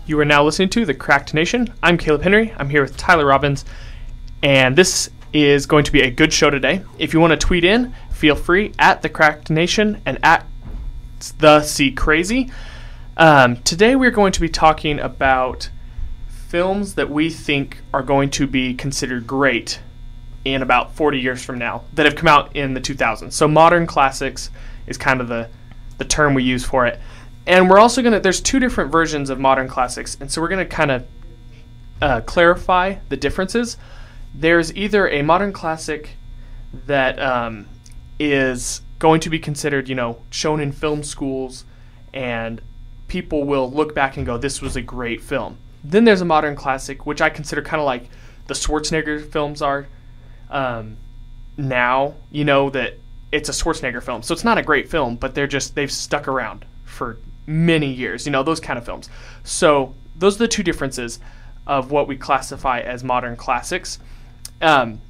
You are now listening to The Cracked Nation. I'm Caleb Henry. I'm here with Tyler Robbins, and this is going to be a good show today. If you want to tweet in, feel free at The Cracked Nation and at The C Crazy. Today we're going to be talking about films that we think are going to be considered great in about 40 years from now that have come out in the 2000s. So modern classics is kind of the term we use for it. And we're also going to, there's two different versions of modern classics, and so we're going to kind of clarify the differences. There's either a modern classic that is going to be considered, shown in film schools, and people will look back and go, this was a great film. Then there's a modern classic, which I consider kind of like the Schwarzenegger films are now, that it's a Schwarzenegger film. So it's not a great film, but they've stuck around for many years, those kind of films. So those are the two differences of what we classify as modern classics. And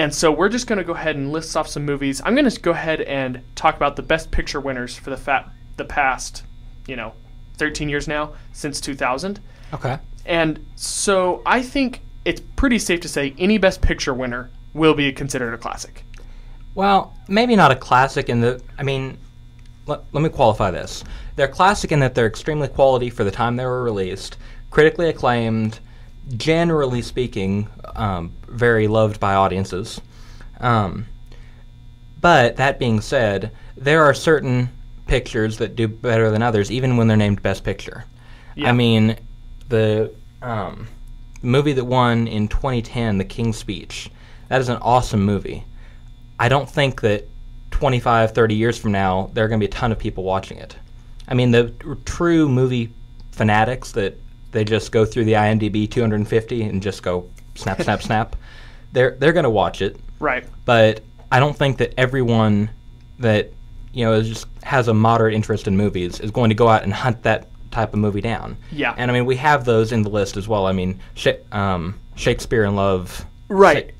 so we're just going to go ahead and list off some movies. I'm going to go ahead and talk about the best picture winners for the past, 13 years now, since 2000. Okay. And so I think it's pretty safe to say any best picture winner will be considered a classic. Well, maybe not a classic let me qualify this. They're classic in that they're extremely quality for the time they were released, critically acclaimed, generally speaking, very loved by audiences. But that being said, there are certain pictures that do better than others, even when they're named Best Picture. Yeah. The movie that won in 2010, The King's Speech, that is an awesome movie. I don't think that 25, 30 years from now, there are going to be a ton of people watching it. The true movie fanatics that they just go through the IMDb 250 and just go snap, snap, snap, they're going to watch it. Right. But I don't think that everyone that just has a moderate interest in movies is going to go out and hunt that type of movie down. Yeah. And we have those in the list as well. Shakespeare in Love. Right.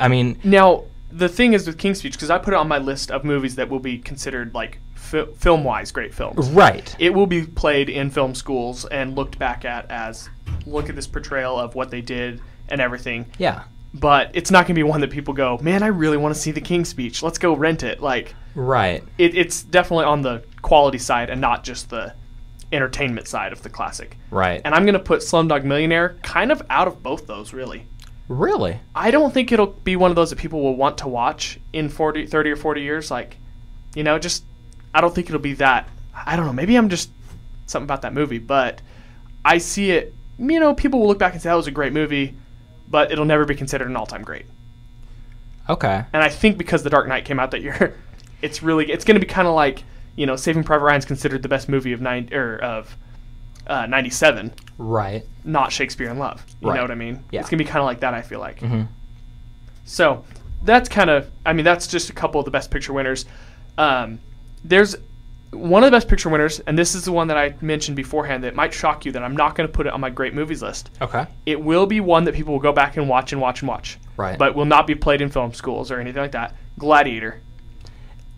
Now, the thing is with King's Speech, because I put it on my list of movies that will be considered like film-wise great films. Right. It will be played in film schools and looked back at as, look at this portrayal of what they did and everything. Yeah. But it's not going to be one that people go, man, I really want to see The King's Speech. Let's go rent it. Right. It's definitely on the quality side and not just the entertainment side of the classic. Right. And I'm going to put Slumdog Millionaire kind of out of both those, really. Really? I don't think it'll be one of those that people will want to watch in 30 or 40 years. I don't think it'll be that. I don't know. Maybe I'm just something about that movie, but I see it, people will look back and say that was a great movie, but it'll never be considered an all-time great. Okay. And I think because The Dark Knight came out that year, it's going to be kind of like, Saving Private Ryan's considered the best movie of 97. Right. Not Shakespeare in Love. You right. know what I mean? Yeah. It's going to be kind of like that, I feel like. Mm-hmm. So that's that's just a couple of the best picture winners. There's one of the best picture winners, and this is the one that I mentioned beforehand that might shock you that I'm not going to put it on my great movies list. Okay. It will be one that people will go back and watch and watch and watch. Right. But will not be played in film schools or anything like that. Gladiator.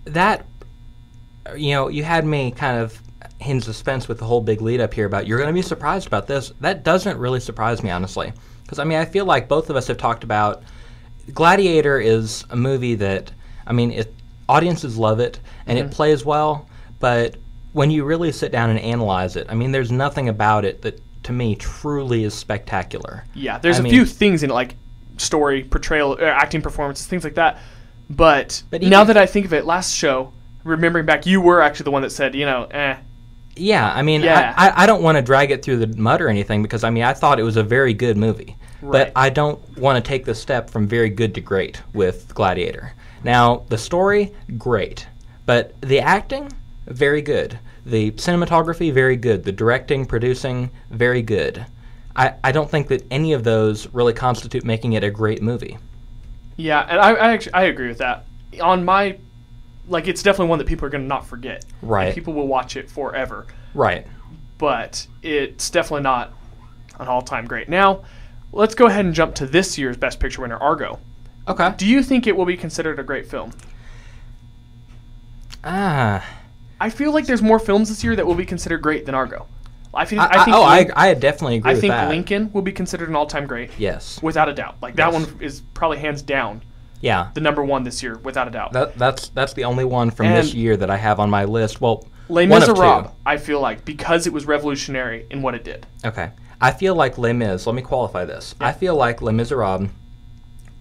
That, you had me kind of in suspense with the whole big lead up here about you're going to be surprised about this. That doesn't really surprise me, honestly. Because, I feel like both of us have talked about Gladiator is a movie that, audiences love it, and it plays well, but when you really sit down and analyze it, there's nothing about it that, to me, truly is spectacular. Yeah, there's a few things in it, like story, portrayal, acting performances, things like that. But now that I think of it, last show, remembering back, you were actually the one that said, Yeah, I don't want to drag it through the mud or anything because, I thought it was a very good movie. Right. But I don't want to take the step from very good to great with Gladiator. Now, the story, great. But the acting, very good. The cinematography, very good. The directing, producing, very good. I don't think that any of those really constitute making it a great movie. Yeah, and I agree with that. On my... it's definitely one that people are going to not forget. Right. And people will watch it forever. Right. But it's definitely not an all-time great. Now, let's go ahead and jump to this year's Best Picture winner, Argo. Okay. Do you think it will be considered a great film? I feel like there's more films this year that will be considered great than Argo. I definitely agree with that. I think Lincoln will be considered an all-time great. Yes. Without a doubt. Like, that one is probably hands down. Yeah. The number one this year, without a doubt. That's the only one from this year that I have on my list. Well, Les Miserables, I feel like, because it was revolutionary in what it did. Okay. I feel like Les Mis, let me qualify this. Yeah. I feel like Les Miserables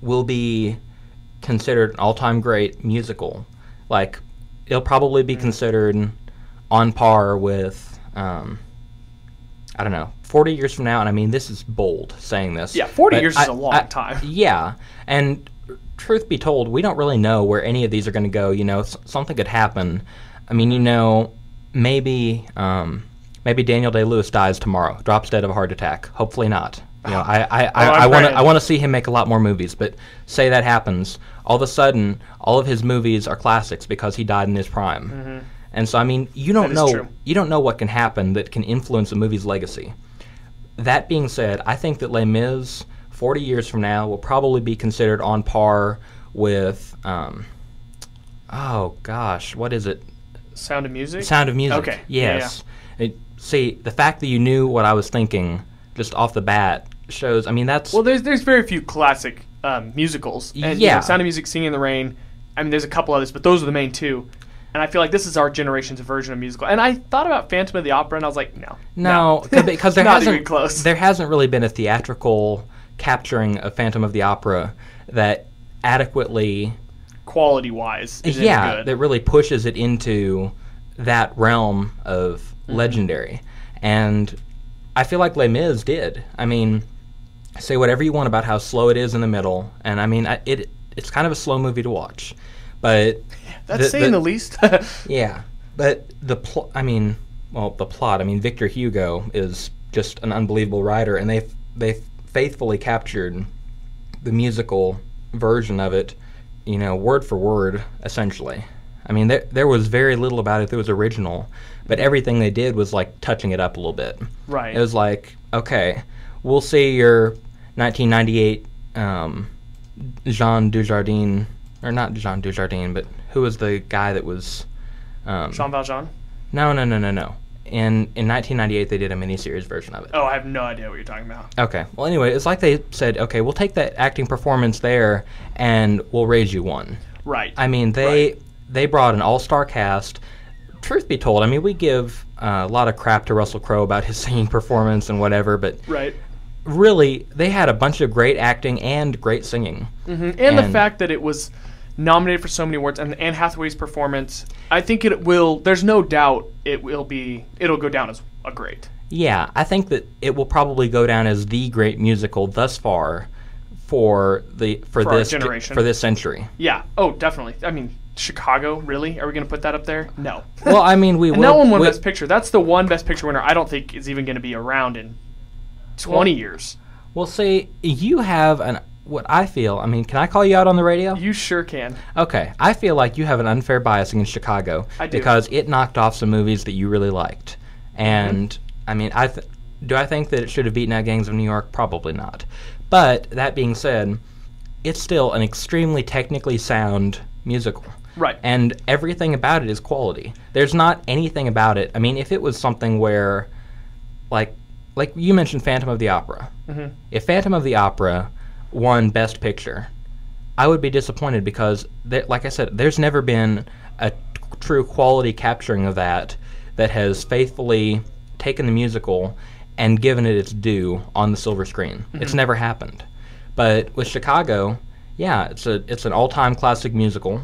will be considered an all-time great musical. Like, it'll probably be considered on par with, I don't know, 40 years from now, and I mean, this is bold saying this. Yeah, 40 years is a long time. Yeah, and truth be told, we don't really know where any of these are going to go. You know, something could happen. I mean, you know, maybe Daniel Day-Lewis dies tomorrow, drops dead of a heart attack. Hopefully not. You know, I want to see him make a lot more movies. But say that happens, all of a sudden, all of his movies are classics because he died in his prime. Mm-hmm. And so, I mean, you don't know what can happen that can influence a movie's legacy. That being said, I think that Les Mis, 40 years from now, will probably be considered on par with, oh gosh, what is it? Sound of Music? Sound of Music. Okay. Yes. Yeah. See, the fact that you knew what I was thinking just off the bat shows. I mean, that's well. There's very few classic musicals. And, you know, Sound of Music, Singing in the Rain. I mean, there's a couple others, but those are the main two. And I feel like this is our generation's version of musical. And I thought about Phantom of the Opera, and I was like, no, because there not even close. There hasn't really been a theatrical capturing of Phantom of the Opera that adequately, quality-wise, is good. That really pushes it into that realm of legendary. And I feel like Les Mis did. I mean, say whatever you want about how slow it is in the middle, and I mean, it's kind of a slow movie to watch, but that's saying the least. Yeah, but the plot. I mean, Victor Hugo is just an unbelievable writer, and they faithfully captured the musical version of it, you know, word for word, essentially. I mean, there was very little about it that was original, but everything they did was like touching it up a little bit. Right. It was like, okay, we'll see your 1998 Jean Dujardin, or not Jean Dujardin, but who was the guy that was... Jean Valjean? No. In 1998, they did a miniseries version of it. Oh, I have no idea what you're talking about. Okay. Well, anyway, it's like they said, okay, we'll take that acting performance there, and we'll raise you one. Right. I mean, they brought an all-star cast. Truth be told, I mean, we give a lot of crap to Russell Crowe about his singing performance and whatever, but really, they had a bunch of great acting and great singing. Mm-hmm. And the fact that it was nominated for so many awards, and Anne Hathaway's performance, I think it will, there's no doubt it'll go down as a great. Yeah, I think that it will probably go down as the great musical thus far for this generation, for this century. Yeah. Oh, definitely. I mean, Chicago, really? Are we going to put that up there? No. Well, I mean, we will. And that one won Best Picture. That's the one Best Picture winner I don't think is even going to be around in 20 years. Well, see, you have what I feel, I mean, can I call you out on the radio? You sure can. Okay. I feel like you have an unfair bias against Chicago. I do. Because it knocked off some movies that you really liked. And, I mean, do I think that it should have beaten out Gangs of New York? Probably not. But, that being said, it's still an extremely technically sound musical. Right. And everything about it is quality. There's not anything about it. I mean, if it was something where, like you mentioned Phantom of the Opera. Mm-hmm. If Phantom of the Opera won Best Picture, I would be disappointed because, like I said, there's never been a true quality capturing of that has faithfully taken the musical and given it its due on the silver screen. Mm-hmm. It's never happened. But with Chicago, yeah, it's an all-time classic musical,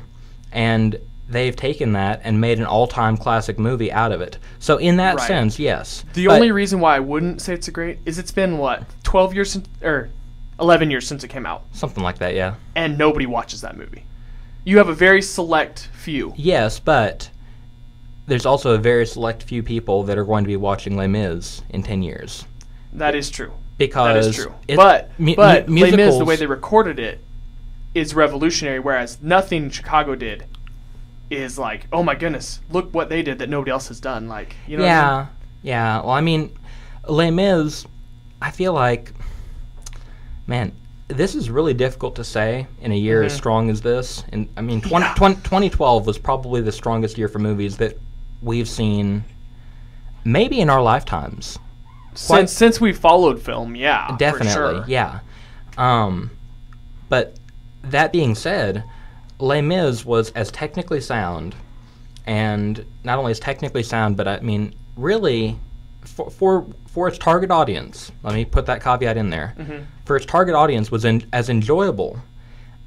and they've taken that and made an all-time classic movie out of it. So in that sense, yes. The only reason why I wouldn't say it's a great is it's been, 12 years since, or 11 years since it came out. Something like that, yeah. And nobody watches that movie. You have a very select few. Yes, but there's also a very select few people that are going to be watching Les Mis in 10 years. That is true. Because that is true. But Les Mis, the way they recorded it, is revolutionary, whereas nothing Chicago did is like, oh my goodness, look what they did that nobody else has done. Like, you know what I mean? Yeah. Well, I mean, Les Mis, I feel like, man, this is really difficult to say in a year as strong as this. And I mean, 2012 was probably the strongest year for movies that we've seen maybe in our lifetimes. Since we followed film, yeah, definitely, for sure. yeah. But that being said, Les Mis was as technically sound, and not only as technically sound, but I mean, really, for its target audience, let me put that caveat in there, for its target audience was as enjoyable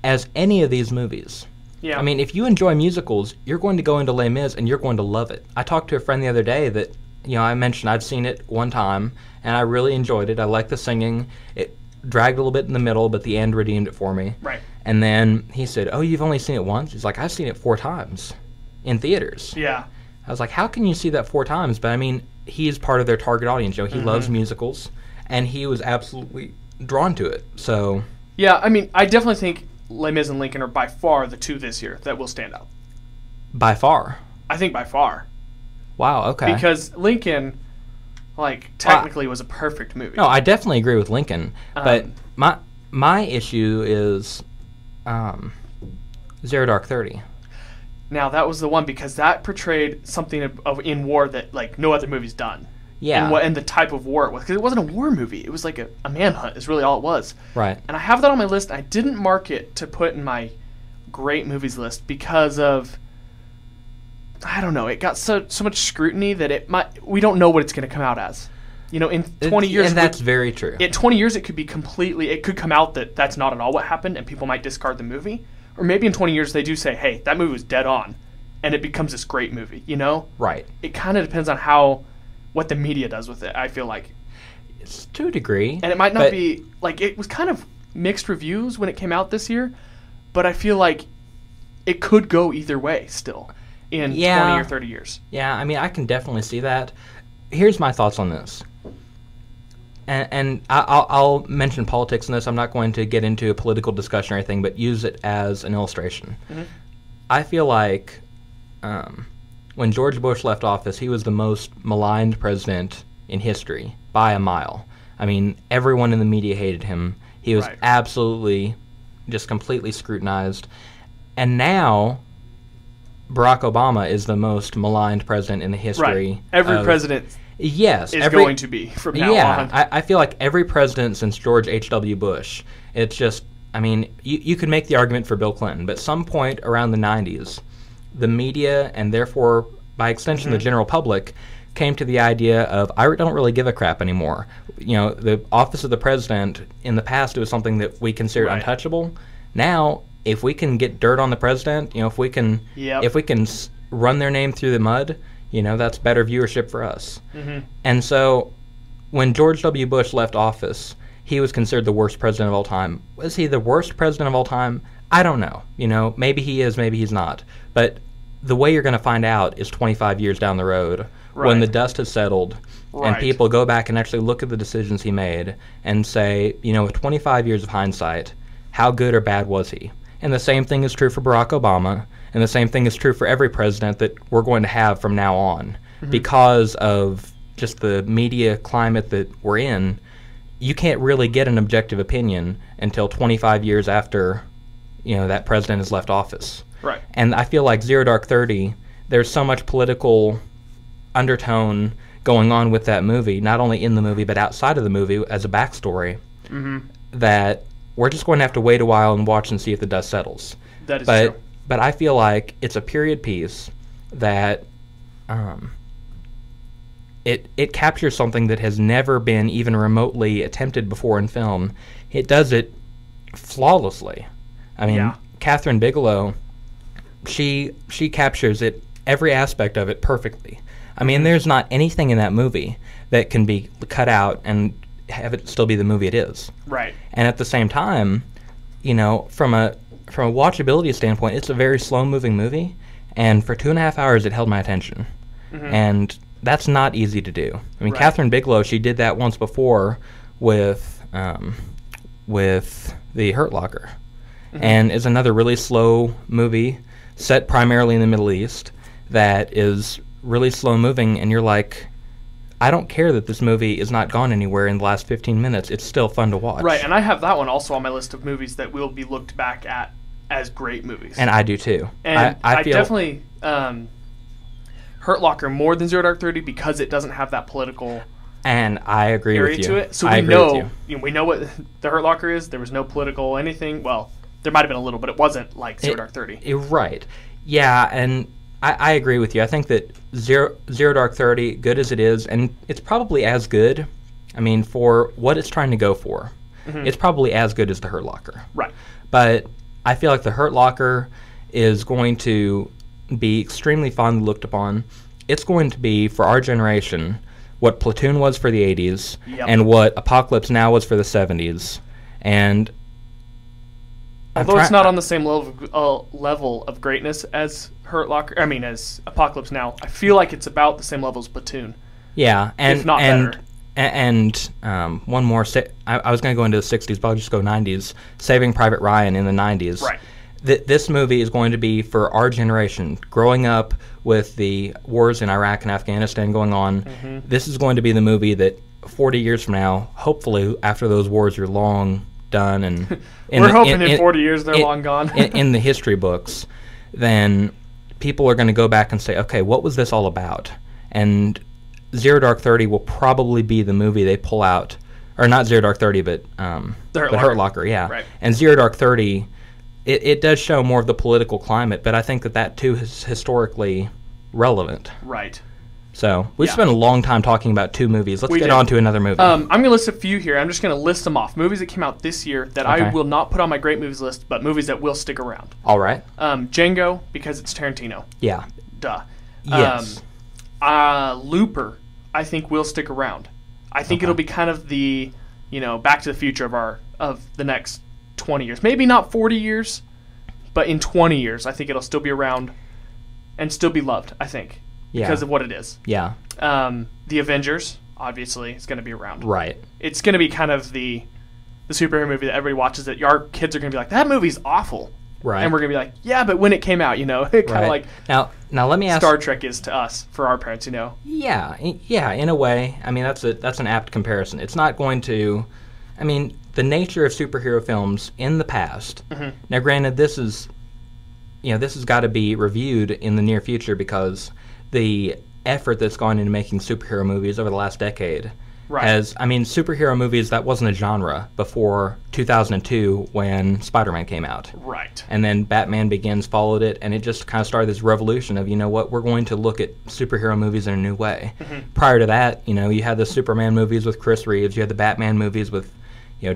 as any of these movies. Yeah. I mean, if you enjoy musicals, you're going to go into Les Mis and you're going to love it. I talked to a friend the other day that, I mentioned I'd seen it one time, and I really enjoyed it. I liked the singing. It dragged a little bit in the middle, but the end redeemed it for me. Right. And then he said, "Oh, you've only seen it once?" He's like, "I've seen it 4 times in theaters." Yeah. I was like, "How can you see that 4 times?" But I mean, he is part of their target audience. He loves musicals, and he was absolutely drawn to it. So yeah, I mean, I definitely think Les Mis and Lincoln are by far the 2 this year that will stand out. by far, I think by far. wow, okay. Because Lincoln, technically was a perfect movie. No, I definitely agree with Lincoln, but my issue is Zero Dark 30. Now, that was the one because that portrayed something in war that no other movie's done. Yeah. And the type of war it was. Because it wasn't a war movie. It was like a manhunt is really all it was. Right. And I have that on my list. I didn't mark it to put in my great movies list because of, I don't know, it got so much scrutiny that we don't know what it's going to come out as. In 20 years... And that's very true. In 20 years, it could come out that that's not at all what happened and people might discard the movie. Or maybe in 20 years they do say, hey, that movie was dead on. And it becomes this great movie, Right. It kind of depends on what the media does with it, I feel like. It's to a degree. And it might not be... it was kind of mixed reviews when it came out this year. But I feel like it could go either way still in 20 or 30 years. Yeah, I mean, I can definitely see that. Here's my thoughts on this. And I'll mention politics in this. I'm not going to get into a political discussion or anything, but use it as an illustration. I feel like when George Bush left office, he was the most maligned president in history by a mile. I mean, everyone in the media hated him. He was absolutely just completely scrutinized. And now Barack Obama is the most maligned president in the history. Right. Every president... Yes, is going to be from now on. I feel like every president since George H.W. Bush, it's just, I mean, you could make the argument for Bill Clinton, but some point around the 90s, the media, and therefore, by extension, the general public, came to the idea of, I don't really give a crap anymore. The office of the president, in the past, it was something that we considered untouchable. Now, if we can get dirt on the president, if we can run their name through the mud, that's better viewership for us. And so when George W. Bush left office, he was considered the worst president of all time. Was he the worst president of all time? I don't know. Maybe he is, maybe he's not. But the way you're going to find out is 25 years down the road when the dust has settled and people go back and actually look at the decisions he made and say, with 25 years of hindsight, how good or bad was he? And the same thing is true for Barack Obama. And the same thing is true for every president that we're going to have from now on. Because of just the media climate that we're in, you can't really get an objective opinion until 25 years after, that president has left office. Right. And I feel like Zero Dark 30, there's so much political undertone going on with that movie, not only in the movie but outside of the movie as a backstory, that we're just going to have to wait a while and watch and see if the dust settles. That is true. But I feel like it's a period piece that it captures something that has never been even remotely attempted before in film. It does it flawlessly. I mean, Catherine Bigelow, she captures it, every aspect of it, perfectly. I mean, there's not anything in that movie that can be cut out and have it still be the movie it is. Right. And at the same time, from a watchability standpoint, it's a very slow-moving movie, and for 2.5 hours it held my attention. And that's not easy to do. I mean, Catherine Bigelow, she did that once before with The Hurt Locker, and is another really slow movie set primarily in the Middle East that is really slow-moving, and you're like, I don't care that this movie is not gone anywhere in the last 15 minutes. It's still fun to watch. Right, and I have that one also on my list of movies that will be looked back at as great movies. And I do too. And I feel definitely Hurt Locker more than Zero Dark 30 because it doesn't have that political And I agree area with you. to it. So I we agree with know, we know what the Hurt Locker is. There was no political anything. Well, there might have been a little, but it wasn't like Zero Dark 30. Right. Yeah, and I agree with you. I think that Zero Dark 30, good as it is, and it's probably as good, I mean, for what it's trying to go for, it's probably as good as the Hurt Locker. Right. But I feel like the Hurt Locker is going to be extremely fondly looked upon. It's going to be, for our generation, what Platoon was for the 80s, Yep. and what Apocalypse Now was for the 70s. And Although it's not on the same level of greatness as Hurt Locker, I mean, as Apocalypse Now, I feel like it's about the same level as Platoon. Yeah, and if not better. And one more. I was going to go into the 60s, but I'll just go 90s. Saving Private Ryan in the 90s. Right. This movie is going to be for our generation, growing up with the wars in Iraq and Afghanistan going on. This is going to be the movie that 40 years from now, hopefully after those wars are long done, and We're hoping in 40 years they're long gone. in the history books, then people are going to go back and say, okay, what was this all about? And Zero Dark 30 will probably be the movie they pull out, or not Zero Dark 30, but Hurt Locker, yeah. Right. And Zero Dark 30, it does show more of the political climate, but I think that too is historically relevant. Right. So we've spent a long time talking about two movies. Let's get on to another movie. I'm going to list a few here. I'm just going to list them off. Movies that came out this year that I will not put on my great movies list, but movies that will stick around. All right. Django, because it's Tarantino. Yeah. Duh. Yes. Looper, I think will stick around. I think it'll be kind of the, Back to the Future of the next 20 years. Maybe not 40 years, but in 20 years, I think it'll still be around and still be loved, I think, because of what it is. Yeah. The Avengers, obviously, is going to be around. Right. It's going to be kind of the superhero movie that everybody watches that our kids are going to be like, that movie's awful. Right. And we're going to be like, yeah, but when it came out, it kind of like now let me ask. Star Trek is to us, for our parents, Yeah, in a way. I mean, that's an apt comparison. It's not going to, I mean, the nature of superhero films in the past. Now, granted, this is, this has got to be reviewed in the near future because the effort that's gone into making superhero movies over the last decade has, I mean, superhero movies, that wasn't a genre before 2002 when Spider-Man came out. Right. And then Batman Begins followed it, and it just kind of started this revolution of, we're going to look at superhero movies in a new way. Prior to that, you had the Superman movies with Chris Reeves, you had the Batman movies with,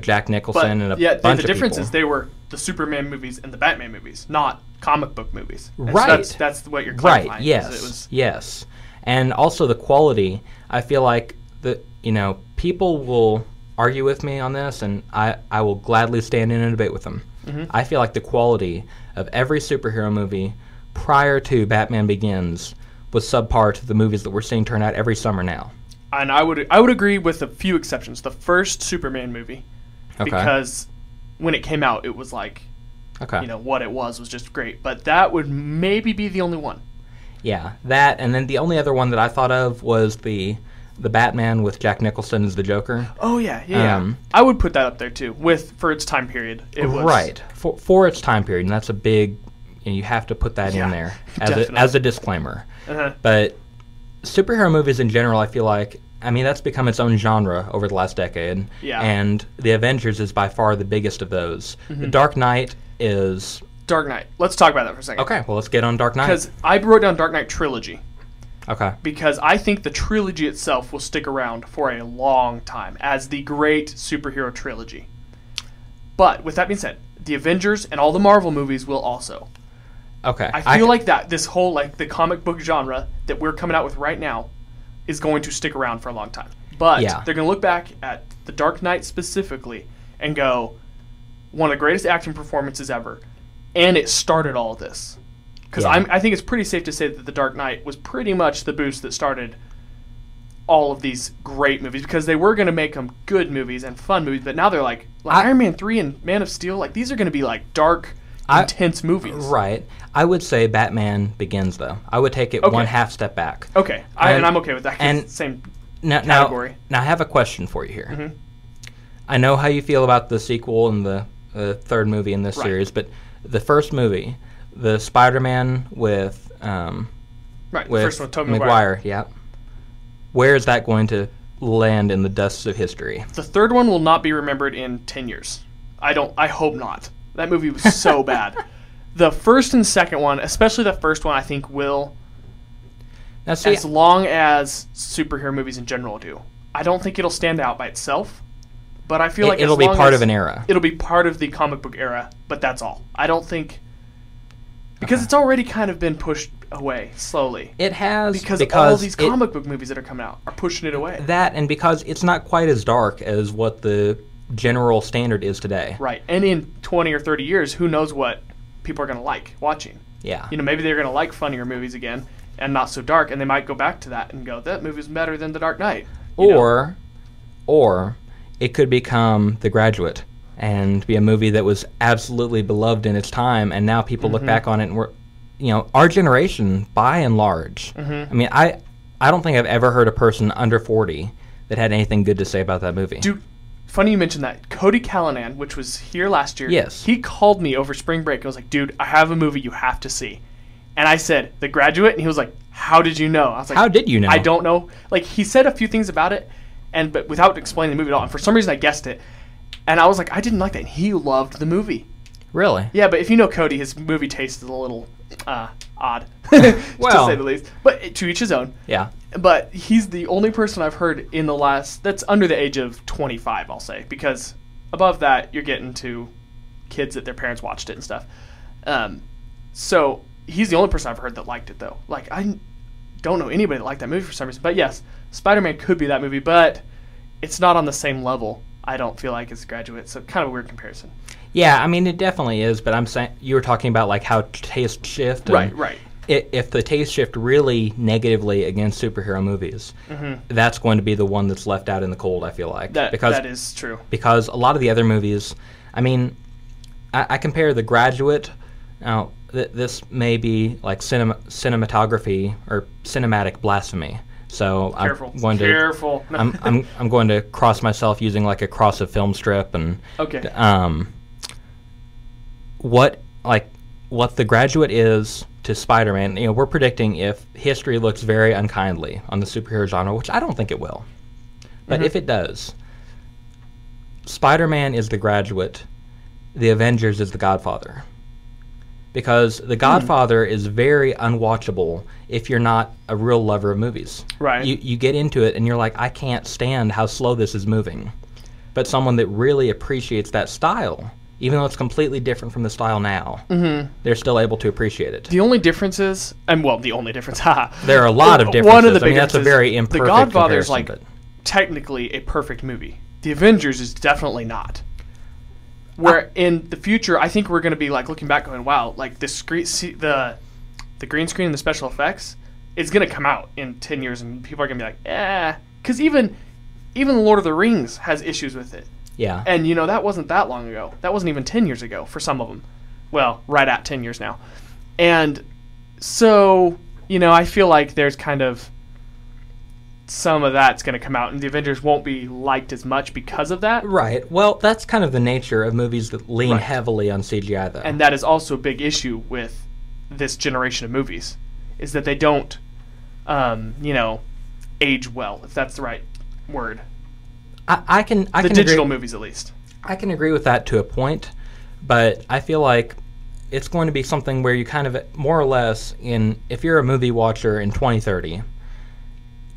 Jack Nicholson and a bunch of people. The difference is they were the Superman movies and the Batman movies, not comic book movies. And right. So that's what you're clarifying. Right, yes. And also the quality, I feel like people will argue with me on this, and I will gladly stand in a debate with them. I feel like the quality of every superhero movie prior to Batman Begins was subpar to the movies that we're seeing turn out every summer now. And I would agree with a few exceptions. The first Superman movie, because when it came out, it was like, what it was just great. But that would maybe be the only one. Yeah, that, and then the only other one that I thought of was the Batman with Jack Nicholson as the Joker. Oh yeah. I would put that up there too, for its time period. It was right for its time period, and that's a big. You have to put that in there as a disclaimer. But superhero movies in general, I feel like, that's become its own genre over the last decade. Yeah. And the Avengers is by far the biggest of those. The Dark Knight is. Dark Knight. Let's talk about that for a second. Okay, well, let's get on Dark Knight. Because I wrote down Dark Knight trilogy. Okay. Because I think the trilogy itself will stick around for a long time as the great superhero trilogy. But with that being said, the Avengers and all the Marvel movies will also. Okay. I feel like this whole the comic book genre that we're coming out with right now is going to stick around for a long time. But they're going to look back at the Dark Knight specifically and go, one of the greatest acting performances ever, and it started all of this. Because I think it's pretty safe to say that The Dark Knight was pretty much the boost that started all of these great movies, because they were going to make them good movies and fun movies, but now they're like Iron Man 3 and Man of Steel, these are going to be dark, intense movies. Right. I would say Batman Begins, though. I would take it one half step back. Okay. And I'm okay with that. And same category. Now, I have a question for you here. I know how you feel about the sequel and the third movie in this series, but the first movie, the Spider-Man with the first one, Tobey Maguire, yeah. Where is that going to land in the dust of history. The third one will not be remembered in 10 years. I hope not. That movie was so bad. The first and second one, especially the first one, I think will, Now, see, as long as superhero movies in general do. I don't think it'll stand out by itself, but I feel like it'll as be long part as of an era. It'll be part of the comic book era, but that's all. I don't think, because it's already kind of been pushed away slowly. It has, Because all these comic book movies that are coming out are pushing it away. That, and because it's not quite as dark as what the general standard is today. Right. And in 20 or 30 years, who knows what people are going to like watching. Yeah. You know, maybe they're going to like funnier movies again and not so dark, and they might go back to that and go, that movie's better than The Dark Knight. Or it could become The Graduate and be a movie that was absolutely beloved in its time, and now people look back on it and we're, our generation, by and large. I mean, I don't think I've ever heard a person under 40 that had anything good to say about that movie. Dude, funny you mentioned that. Cody Callanan, which was here last year, Yes. he called me over spring break and was like, dude, I have a movie you have to see. And I said, The Graduate? And he was like, how did you know? I was like, How did you know? I don't know. Like, he said a few things about it, but without explaining the movie at all. And for some reason, I guessed it. And I was like, I didn't like that. And he loved the movie. Really? Yeah, but if you know Cody, his movie taste is a little odd, to say the least. But to each his own. Yeah. But he's the only person I've heard in the last that's under the age of 25, I'll say, because above that you're getting to kids that their parents watched it and stuff. So he's the only person I've heard that liked it, though. Like, I don't know anybody that liked that movie for some reason. But yes, Spider-Man could be that movie, but it's not on the same level, I don't feel like, as Graduate. So kind of a weird comparison. Yeah, I mean, it definitely is, but I'm saying, you were talking about like how taste shift. And Right. If the taste shift really negatively against superhero movies, that's going to be the one that's left out in the cold, I feel like. That is true. Because a lot of the other movies, I mean, I compare The Graduate. Now, this may be like cinematography or cinematic blasphemy. So Careful. I'm going to Careful. I'm going to cross myself using like a cross of film strip and Okay. What The Graduate is to Spider-Man. We're predicting if history looks very unkindly on the superhero genre, which I don't think it will. But if it does, Spider-Man is The Graduate, The Avengers is The Godfather. Because The Godfather is very unwatchable if you're not a real lover of movies. Right. You get into it and you're like, I can't stand how slow this is moving. But someone that really appreciates that style, even though it's completely different from the style now, they're still able to appreciate it. The only difference is, the only difference, haha. There are a lot of differences. One of the big that's a very imperfect The Godfather is like comparison, technically a perfect movie. The Avengers is definitely not. Where in the future, I think we're going to be like looking back, going, "Wow, like the green screen and the special effects is going to come out in 10 years, and people are going to be like, because even Lord of the Rings has issues with it." Yeah. And, that wasn't that long ago. That wasn't even 10 years ago for some of them. Well, right at 10 years now. And so, I feel like there's kind of some of that's going to come out, and the Avengers won't be liked as much because of that. Right. Well, that's kind of the nature of movies that lean heavily on CGI, though. And that is also a big issue with this generation of movies, is that they don't, age well, if that's the right word. I can The digital agree. movies, at least. I can agree with that to a point, but I feel like it's going to be something where you kind of, more or less, if you're a movie watcher in 2030,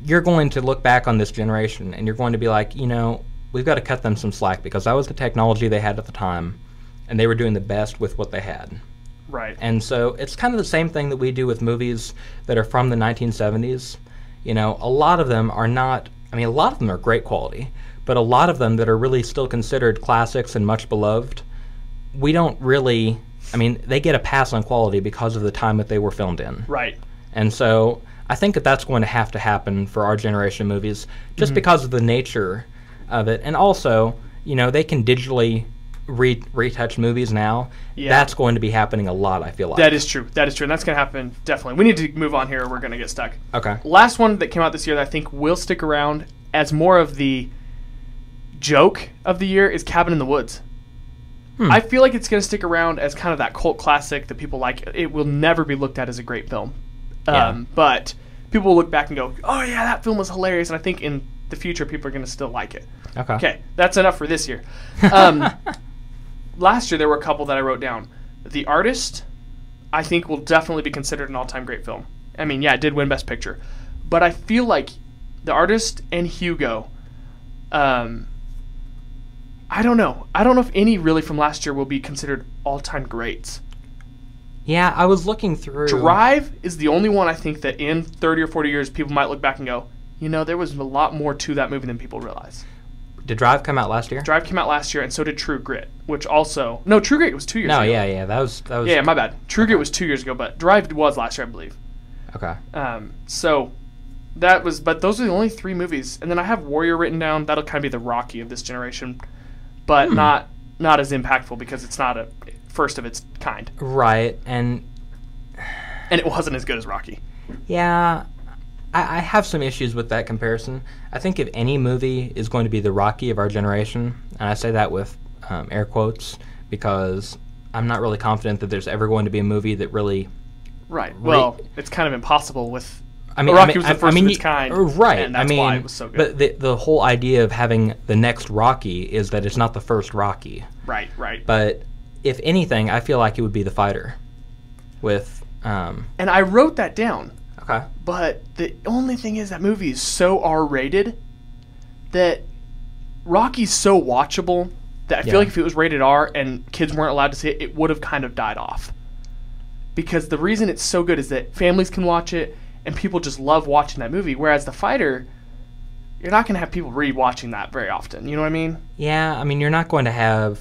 you're going to look back on this generation and you're going to be like, we've got to cut them some slack because that was the technology they had at the time, and they were doing the best with what they had. Right. And so it's kind of the same thing that we do with movies that are from the 1970s. A lot of them are not, a lot of them are great quality, but a lot of them that are really still considered classics and much beloved, we don't really, they get a pass on quality because of the time that they were filmed in. Right. And so I think that that's going to have to happen for our generation of movies just because of the nature of it. And also, they can digitally retouch movies now. Yeah. That's going to be happening a lot, I feel like. That is true. And that's going to happen, definitely. We need to move on here or we're going to get stuck. Okay. Last one that came out this year that I think will stick around as more of the joke of the year is Cabin in the Woods. I feel like it's going to stick around as kind of that cult classic that people like. It will never be looked at as a great film. Yeah. But people will look back and go, oh yeah, that film was hilarious. And I think in the future, people are going to still like it. Okay. That's enough for this year. Last year, there were a couple that I wrote down. The Artist, I think, will definitely be considered an all-time great film. I mean, yeah, it did win Best Picture. But I feel like The Artist and Hugo, I don't know. I don't know if any really from last year will be considered all-time greats. Yeah, I was looking through. Drive is the only one I think that in 30 or 40 years, people might look back and go, there was a lot more to that movie than people realize. Did Drive come out last year? Drive came out last year, and so did True Grit, which also... No, True Grit was 2 years ago. No, yeah, that was... Yeah, my bad. True Grit was 2 years ago, but Drive was last year, I believe. Okay. So that was... But those are the only 3 movies. And then I have Warrior written down. That'll kind of be the Rocky of this generation, but not as impactful because it's not a first of its kind. Right, and it wasn't as good as Rocky. Yeah... I have some issues with that comparison. I think if any movie is going to be the Rocky of our generation, and I say that with air quotes because I'm not really confident that there's ever going to be a movie that really... Right. Well, it's kind of impossible with... Rocky was the first of its kind. Right. And that's why it was so good. But the whole idea of having the next Rocky is that it's not the first Rocky. Right. But if anything, I feel like it would be The Fighter with... And I wrote that down. Okay. But the only thing is that movie is so R-rated that Rocky's so watchable that I feel like if it was rated R and kids weren't allowed to see it, it would have kind of died off. Because the reason it's so good is that families can watch it and people just love watching that movie. Whereas The Fighter, you're not going to have people re-watching that very often. You know what I mean? Yeah, I mean, you're not going to have...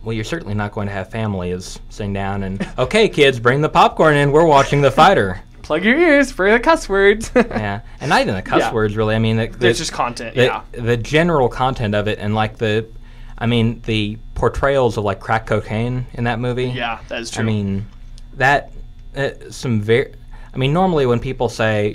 Well, you're certainly not going to have families sitting down and, okay, kids, bring the popcorn in. We're watching The Fighter. Plug your ears for the cuss words. Yeah, and not even the cuss words, really. I mean, it's just content. The general content of it, and like the portrayals of like crack cocaine in that movie. Yeah, that is true. I mean, that normally when people say,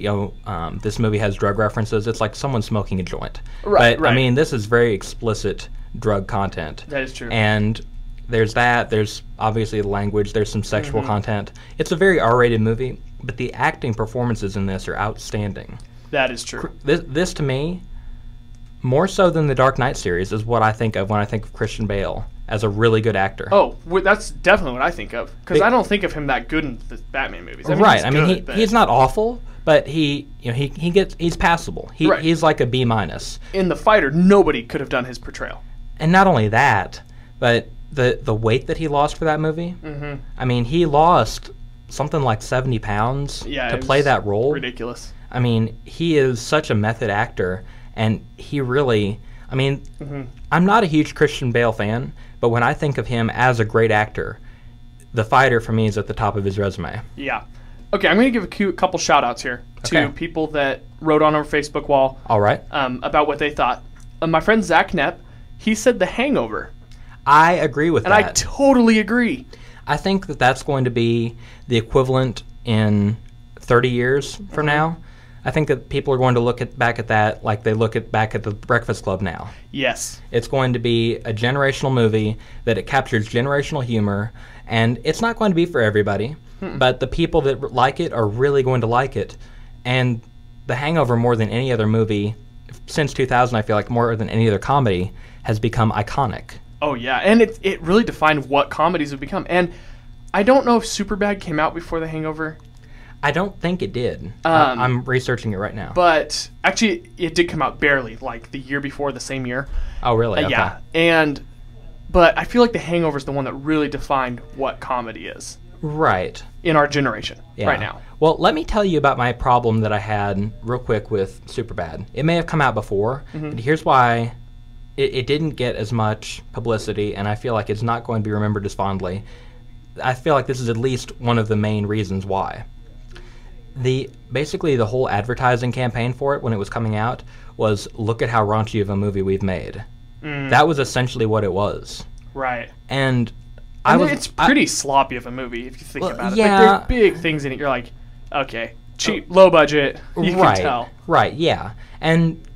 this movie has drug references, it's like someone smoking a joint. Right. I mean, this is very explicit drug content. That is true. And there's that. There's obviously the language. There's some sexual content. It's a very R-rated movie. But the acting performances in this are outstanding. That is true. This to me, more so than the Dark Knight series, is what I think of when I think of Christian Bale as a really good actor. Oh, that's definitely what I think of. Because I don't think of him that good in the Batman movies. He's not awful, but he's passable. He's like a B-. In The Fighter, nobody could have done his portrayal. And not only that, but the weight that he lost for that movie. Mm-hmm. I mean, he lost something like 70 pounds to play that role. Ridiculous. I mean, he is such a method actor, and he really... I mean, I'm not a huge Christian Bale fan, but when I think of him as a great actor, The Fighter for me is at the top of his resume. Yeah. Okay, I'm going to give a couple shout-outs here to people that wrote on our Facebook wall. All right. About what they thought. My friend Zach Knepp, he said The Hangover. I agree with that. And I totally agree. I think that that's going to be the equivalent in 30 years from now. I think that people are going to look back at that like they look back at The Breakfast Club now. Yes. It's going to be a generational movie that it captures generational humor, and it's not going to be for everybody, but the people that like it are really going to like it. And The Hangover, more than any other movie, since 2000, I feel like more than any other comedy, has become iconic. Oh, yeah, and it really defined what comedies have become. And I don't know if Superbad came out before The Hangover. I don't think it did. I'm researching it right now. But actually, it did come out barely, like the year before, the same year. Oh, really? Okay. Yeah, but I feel like The Hangover is the one that really defined what comedy is. Right. In our generation, right now. Well, let me tell you about my problem that I had real quick with Superbad. It may have come out before, but here's why it didn't get as much publicity, and I feel like it's not going to be remembered as fondly. I feel like this is at least one of the main reasons why. Basically the whole advertising campaign for it when it was coming out was, look at how raunchy of a movie we've made. That was essentially what it was. Right. And it's pretty sloppy of a movie if you think about it. Yeah. Like, there's big things in it. You're like, okay, cheap, low budget. You can tell. Right, yeah. And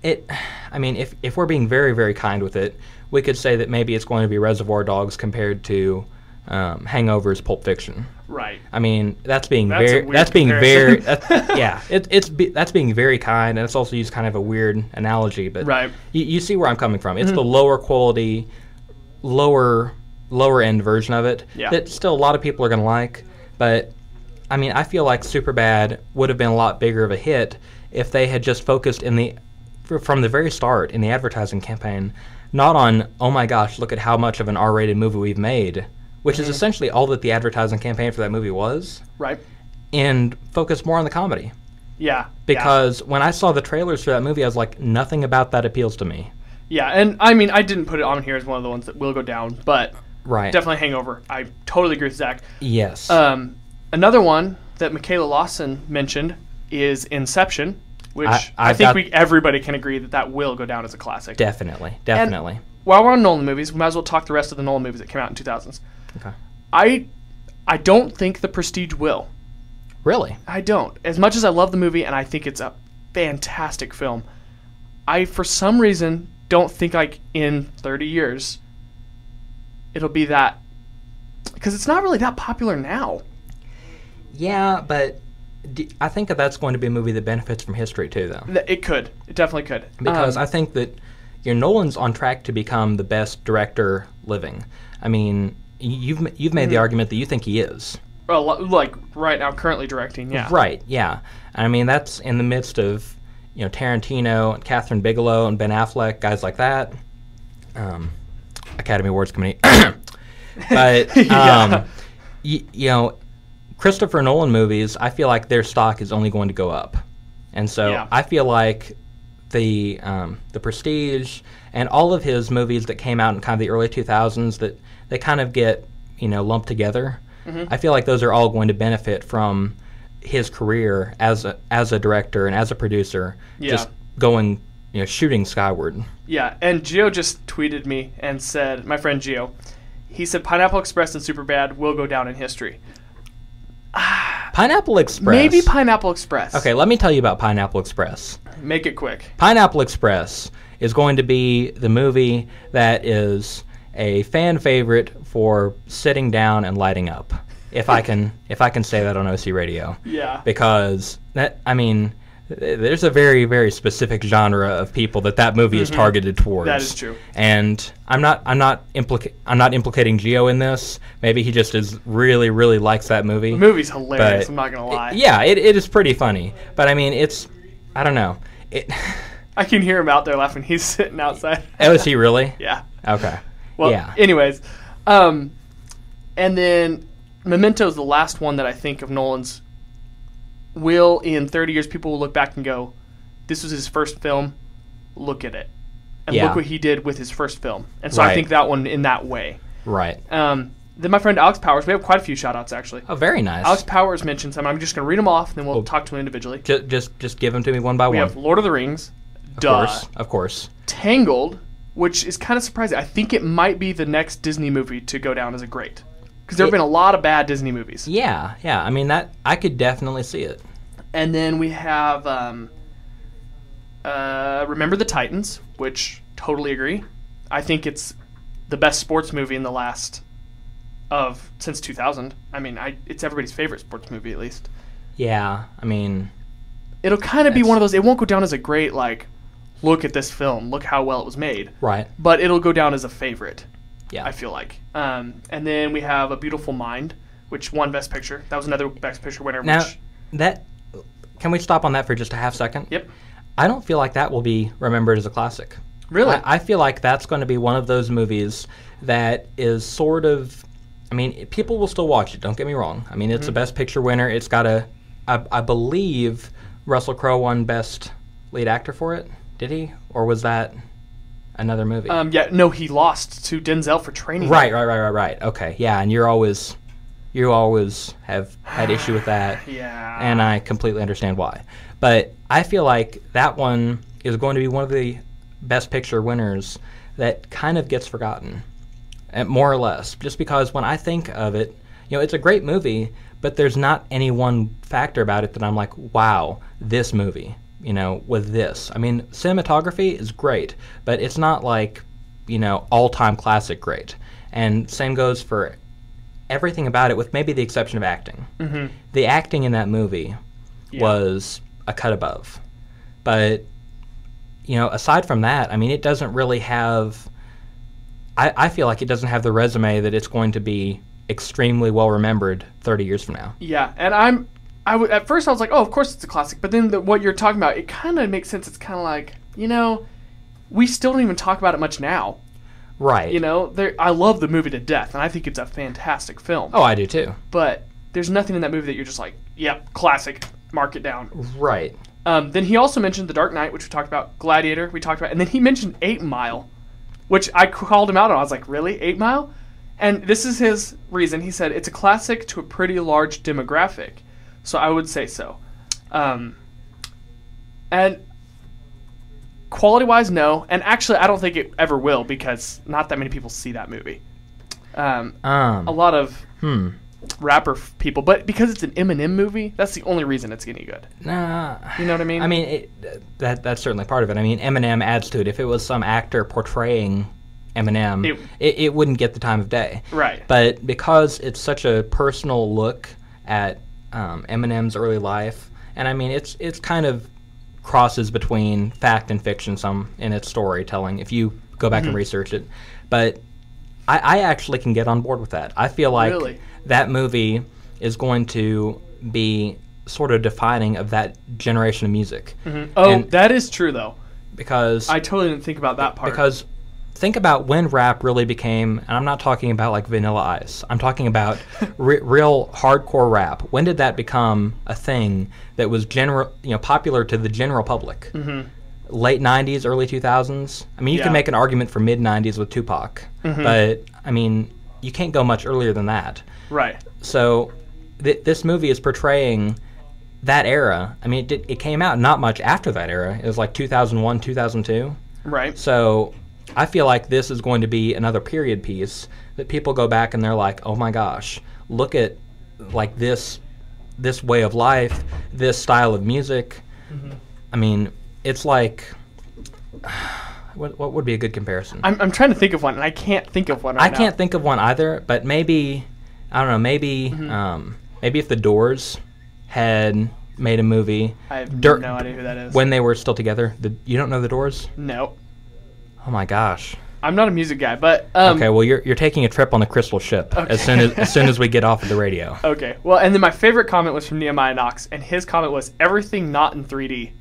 if we're being very, very kind with it, we could say that maybe it's going to be Reservoir Dogs compared to Hangover's Pulp Fiction. Right. I mean, that's being That's a very weird that's being very comparison. yeah. That's being very kind, and it's also used kind of a weird analogy, but Right. you see where I'm coming from. It's the lower quality, lower end version of it Yeah. that still a lot of people are going to like. But I mean, I feel like Superbad would have been a lot bigger of a hit if they had just focused from the very start in the advertising campaign, not on, oh my gosh, look at how much of an R-rated movie we've made, which is essentially all that the advertising campaign for that movie was, Right. and focus more on the comedy. Yeah. Because when I saw the trailers for that movie, I was like, nothing about that appeals to me. Yeah, and I mean, I didn't put it on here as one of the ones that will go down, but Right. definitely Hangover. I totally agree with Zach. Yes. Another one that Michaela Lawson mentioned is Inception, which I I've think got- everybody can agree that will go down as a classic. Definitely. And while we're on Nolan movies, we might as well talk the rest of the Nolan movies that came out in 2000s. Okay. I don't think The Prestige will. Really? I don't. As much as I love the movie and I think it's a fantastic film, I, for some reason, don't think like in 30 years it'll be that, because it's not really that popular now. Yeah, but I think that's going to be a movie that benefits from history too, though. It could. It definitely could. Because I think that Nolan's on track to become the best director living. I mean, you've made the argument that you think he is. Well, like right now, currently directing, yeah. Right, yeah. I mean, that's in the midst of, Tarantino and Catherine Bigelow and Ben Affleck, guys like that. Academy Awards committee. But, Yeah. Christopher Nolan movies, I feel like their stock is only going to go up. And so Yeah. I feel like the Prestige and all of his movies that came out in kind of the early 2000s that they kind of get, lumped together. I feel like those are all going to benefit from his career as a director and as a producer, Yeah. just going, shooting skyward. Yeah, and Gio just tweeted me and said, my friend Gio, he said Pineapple Express and Superbad will go down in history. Pineapple Express. Maybe Pineapple Express. Okay, let me tell you about Pineapple Express. Make it quick. Pineapple Express is going to be the movie that is a fan favorite for sitting down and lighting up. If I can say that on OC Radio. Yeah. Because there's a very, very specific genre of people that movie is targeted towards. That is true. And I'm not implicating Gio in this. Maybe he just really, really likes that movie. The movie's hilarious, But I'm not going to lie. Yeah, it is pretty funny. But I mean, I don't know. I can hear him out there laughing. He's sitting outside. Oh, is he really? Yeah. Okay. Well, yeah. anyways. And then Memento's the last one that I think of Nolan's. Will, in 30 years, people will look back and go, this was his first film, look at it. And Yeah. look what he did with his first film. And so Right. I think that one in that way. Right. Then my friend Alex Powers, we have quite a few shout-outs, actually. Oh, very nice. Alex Powers mentioned some. I'm just going to read them off, and then we'll talk to them individually. Just give them to me one by We one. have Lord of the Rings, Of course. Tangled, which is kind of surprising. I think it might be the next Disney movie to go down as a great. Because there have been a lot of bad Disney movies. Yeah. I mean, that I could definitely see it. And then we have Remember the Titans, which totally agree. I think it's the best sports movie in the last since 2000. I mean, it's everybody's favorite sports movie, at least. Yeah. I mean, It'll kind of be one of those. It won't go down as a great, like, look at this film, look how well it was made. right. But it'll go down as a favorite. Yeah. I feel like. And then we have A Beautiful Mind, which won Best Picture. That was another Best Picture winner. Now, Which, can we stop on that for just a half second? Yep. I don't feel like that will be remembered as a classic. Really? I feel like that's going to be one of those movies that is sort of, I mean, people will still watch it, don't get me wrong. I mean, it's a Best Picture winner. It's got I believe Russell Crowe won Best Lead Actor for it. Did he? Or was that another movie? No, he lost to Denzel for Training. Right. Okay, yeah, and you always have had issue with that. Yeah. And I completely understand why. But I feel like that one is going to be one of the Best Picture winners that kind of gets forgotten, more or less. Just because when I think of it, it's a great movie, but there's not any one factor about it that I'm like, wow, this movie, with this. I mean, cinematography is great, but it's not like, all-time classic great. And same goes for everything about it, with maybe the exception of acting. Mm-hmm. The acting in that movie Yeah. was a cut above. But, aside from that, I mean, it doesn't really have... I feel like it doesn't have the resume that it's going to be extremely well remembered 30 years from now. Yeah, and at first I was like, oh, of course it's a classic. But then what you're talking about, it kind of makes sense. It's kind of like, we still don't even talk about it much now. Right. I love the movie to death, and I think it's a fantastic film. Oh, I do too. But there's nothing in that movie that you're just like, yep, classic, mark it down. Right. Then he also mentioned The Dark Knight, which we talked about, Gladiator, we talked about, and then he mentioned 8 Mile, which I called him out on. I was like, really? 8 Mile? And this is his reason. He said, it's a classic to a pretty large demographic. So I would say so. And quality-wise, no. And actually, I don't think it ever will, because not that many people see that movie. A lot of rapper people. But because it's an Eminem movie, that's the only reason it's any good. Nah. You know what I mean? I mean, that's certainly part of it. I mean, Eminem adds to it. If it was some actor portraying Eminem, it wouldn't get the time of day. Right. But because it's such a personal look at Eminem's early life, and I mean, it's kind of crosses between fact and fiction some in its storytelling, if you go back and research it. But I actually can get on board with that. I feel like that movie is going to be sort of defining of that generation of music. Mm-hmm. Oh, and that is true, though. Because I totally didn't think about that part. Because think about when rap really became, and I'm not talking about like Vanilla Ice. I'm talking about real hardcore rap. When did that become a thing that was popular to the general public? Mm-hmm. Late 90s, early 2000s. I mean, you can make an argument for mid 90s with Tupac, but I mean, you can't go much earlier than that. Right. So this movie is portraying that era. I mean, it came out not much after that era. It was like 2001, 2002. Right. So I feel like this is going to be another period piece that people go back and they're like, oh my gosh, look at like this way of life, this style of music. Mm-hmm. I mean, it's like, what would be a good comparison? I'm trying to think of one, and I can't think of one right now. I can't think of one either, but maybe, I don't know, maybe if the Doors had made a movie. I have no idea who that is. When they were still together. You don't know the Doors? No. Oh my gosh. I'm not a music guy, but okay, well you're taking a trip on the Crystal Ship as soon as we get off of the radio. Okay. Well, and then my favorite comment was from Nehemiah Knox, and his comment was everything not in 3D.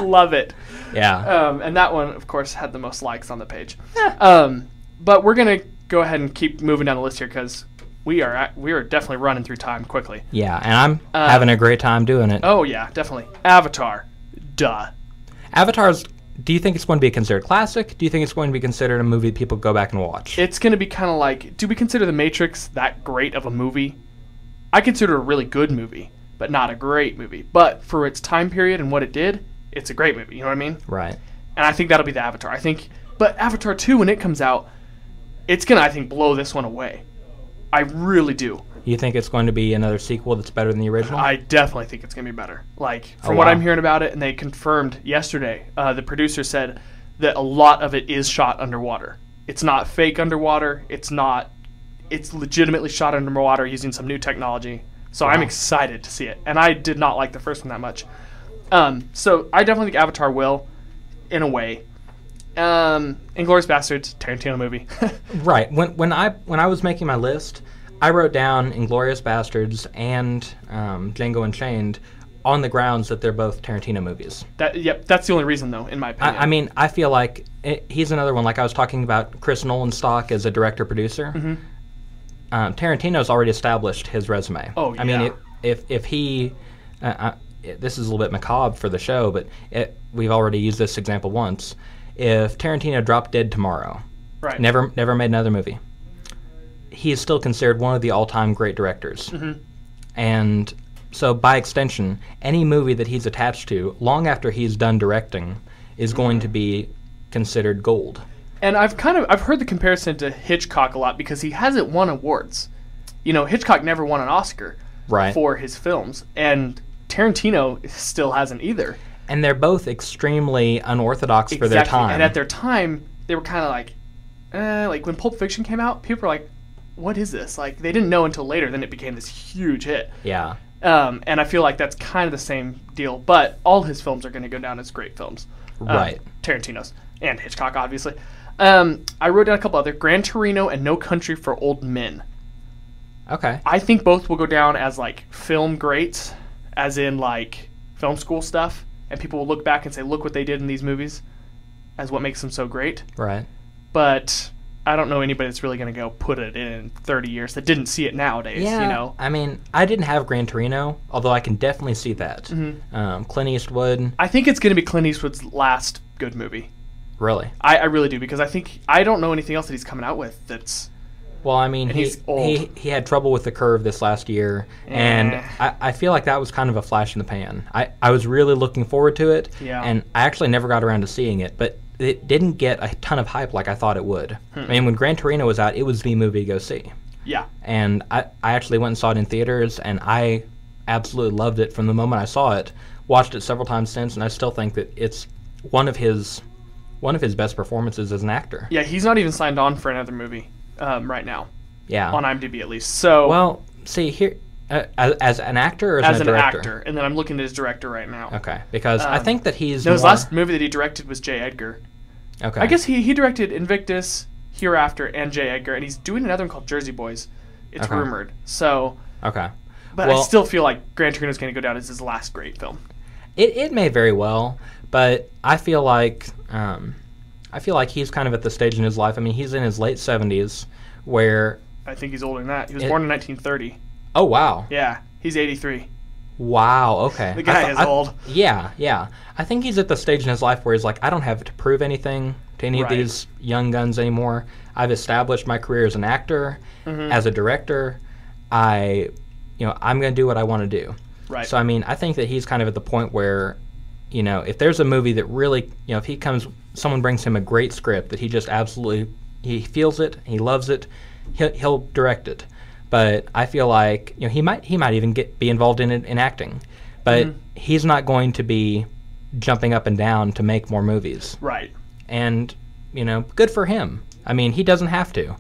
Love it. Yeah. And that one, of course, had the most likes on the page. But we're gonna go ahead and keep moving down the list here because we are definitely running through time quickly. Yeah, and I'm having a great time doing it. Oh yeah, definitely. Avatar. Duh. Avatar's. Do you think it's going to be considered classic? Do you think it's going to be considered a movie people go back and watch? It's going to be kind of like, do we consider The Matrix that great of a movie? I consider it a really good movie, but not a great movie. But for its time period and what it did, it's a great movie. You know what I mean? Right. And I think that'll be the Avatar. But Avatar 2, when it comes out, it's going to, I think, blow this one away. I really do. You think it's going to be another sequel that's better than the original? I definitely think it's going to be better. Like, from what I'm hearing about it, and they confirmed yesterday, the producer said that a lot of it is shot underwater. It's not fake underwater. It's legitimately shot underwater using some new technology. So I'm excited to see it. And I did not like the first one that much. So I definitely think Avatar will, in a way. Inglourious Basterds, Tarantino movie. Right. When I was making my list, I wrote down Inglourious Basterds and Django Unchained on the grounds that they're both Tarantino movies. That's the only reason, though, in my opinion. I mean, I feel like he's another one. Like I was talking about Chris Nolan's stock as a director-producer. Mm-hmm. Tarantino's already established his resume. Oh, yeah. I mean, if he... this is a little bit macabre for the show, but we've already used this example once. If Tarantino dropped dead tomorrow, never made another movie, he is still considered one of the all-time great directors. Mm-hmm. And so, by extension, any movie that he's attached to, long after he's done directing, is going to be considered gold. And I've heard the comparison to Hitchcock a lot because he hasn't won awards. You know, Hitchcock never won an Oscar for his films, and Tarantino still hasn't either. And they're both extremely unorthodox for their time. And at their time, they were kind of like when Pulp Fiction came out, people were like, what is this? Like, they didn't know until later. Then it became this huge hit. Yeah. And I feel like that's kind of the same deal. But all his films are going to go down as great films. Right. Tarantino's. And Hitchcock, obviously. I wrote down a couple other. Gran Torino and No Country for Old Men. Okay. I think both will go down as, like, film greats, as in, like, film school stuff. And people will look back and say, look what they did in these movies as what makes them so great. Right. But I don't know anybody that's really going to go put it in 30 years that didn't see it nowadays, Yeah. you know? I mean, I didn't have Gran Torino, although I can definitely see that. Clint Eastwood. I think it's going to be Clint Eastwood's last good movie. Really? I really do, because I don't know anything else that he's coming out with that's... Well, I mean, he's old. he had trouble with The Curve this last year, and I feel like that was kind of a flash in the pan. I was really looking forward to it, and I actually never got around to seeing it, but it didn't get a ton of hype like I thought it would. I mean, when Gran Torino was out, it was the movie to go see. Yeah. And I actually went and saw it in theaters, and I absolutely loved it from the moment I saw it. Watched it several times since, and I still think that it's one of his best performances as an actor. Yeah, he's not even signed on for another movie right now. Yeah. On IMDb, at least. So... Well, see, here... as an actor or as an director? actor, and then I'm looking at his director right now. Okay, because I think that he's his last movie that he directed was J. Edgar. Okay. I guess he directed Invictus, Hereafter, and J. Edgar, and he's doing another one called Jersey Boys. It's rumored. So... Okay. But I still feel like Gran Torino's going to go down as his last great film. It may very well, but I feel like he's kind of at the stage in his life. I mean, he's in his late 70s, where... I think he's older than that. He was born in 1930. Oh, wow. Yeah, he's 83. Wow, okay. The guy is old. Yeah. I think he's at the stage in his life where he's like, I don't have to prove anything to any of these young guns anymore. I've established my career as an actor, as a director. I'm going to do what I want to do. Right. So, I mean, I think that he's kind of at the point where, if there's a movie that really, if someone brings him a great script that he just absolutely, he feels it, he loves it, he'll direct it. But I feel like he might even be involved in it in acting, but he's not going to be jumping up and down to make more movies. Right. And good for him. I mean, he doesn't have to.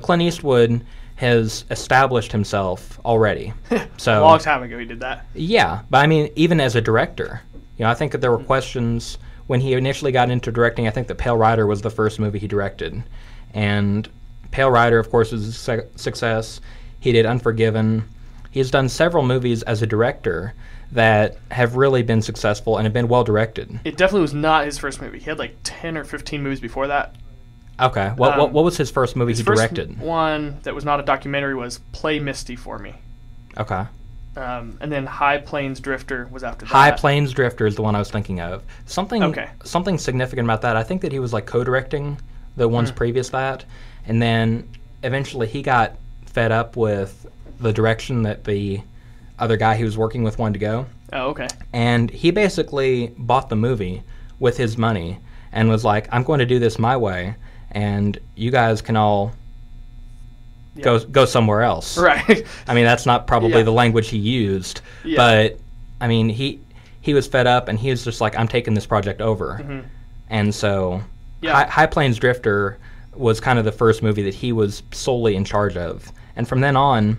Clint Eastwood has established himself already. So a long time ago he did that. Yeah, but I mean, even as a director, I think that there were questions when he initially got into directing. I think that Pale Rider was the first movie he directed, and Pale Rider, of course, was a success. He did Unforgiven. He's done several movies as a director that have really been successful and have been well directed. It definitely was not his first movie. He had like 10 or 15 movies before that. Okay. What was his first movie he directed? First one that was not a documentary was Play Misty for Me. Okay. And then High Plains Drifter was after that. High Plains Drifter is the one I was thinking of. Something significant about that. I think that he was like co-directing the ones previous to that, and then eventually he got fed up with the direction that the other guy he was working with wanted to go. Oh, okay. And he basically bought the movie with his money and was like, I'm going to do this my way, and you guys can all go somewhere else. Right. I mean, that's not probably the language he used, but I mean, he was fed up, and he was just like, I'm taking this project over. And so High Plains Drifter was kind of the first movie that he was solely in charge of. And from then on,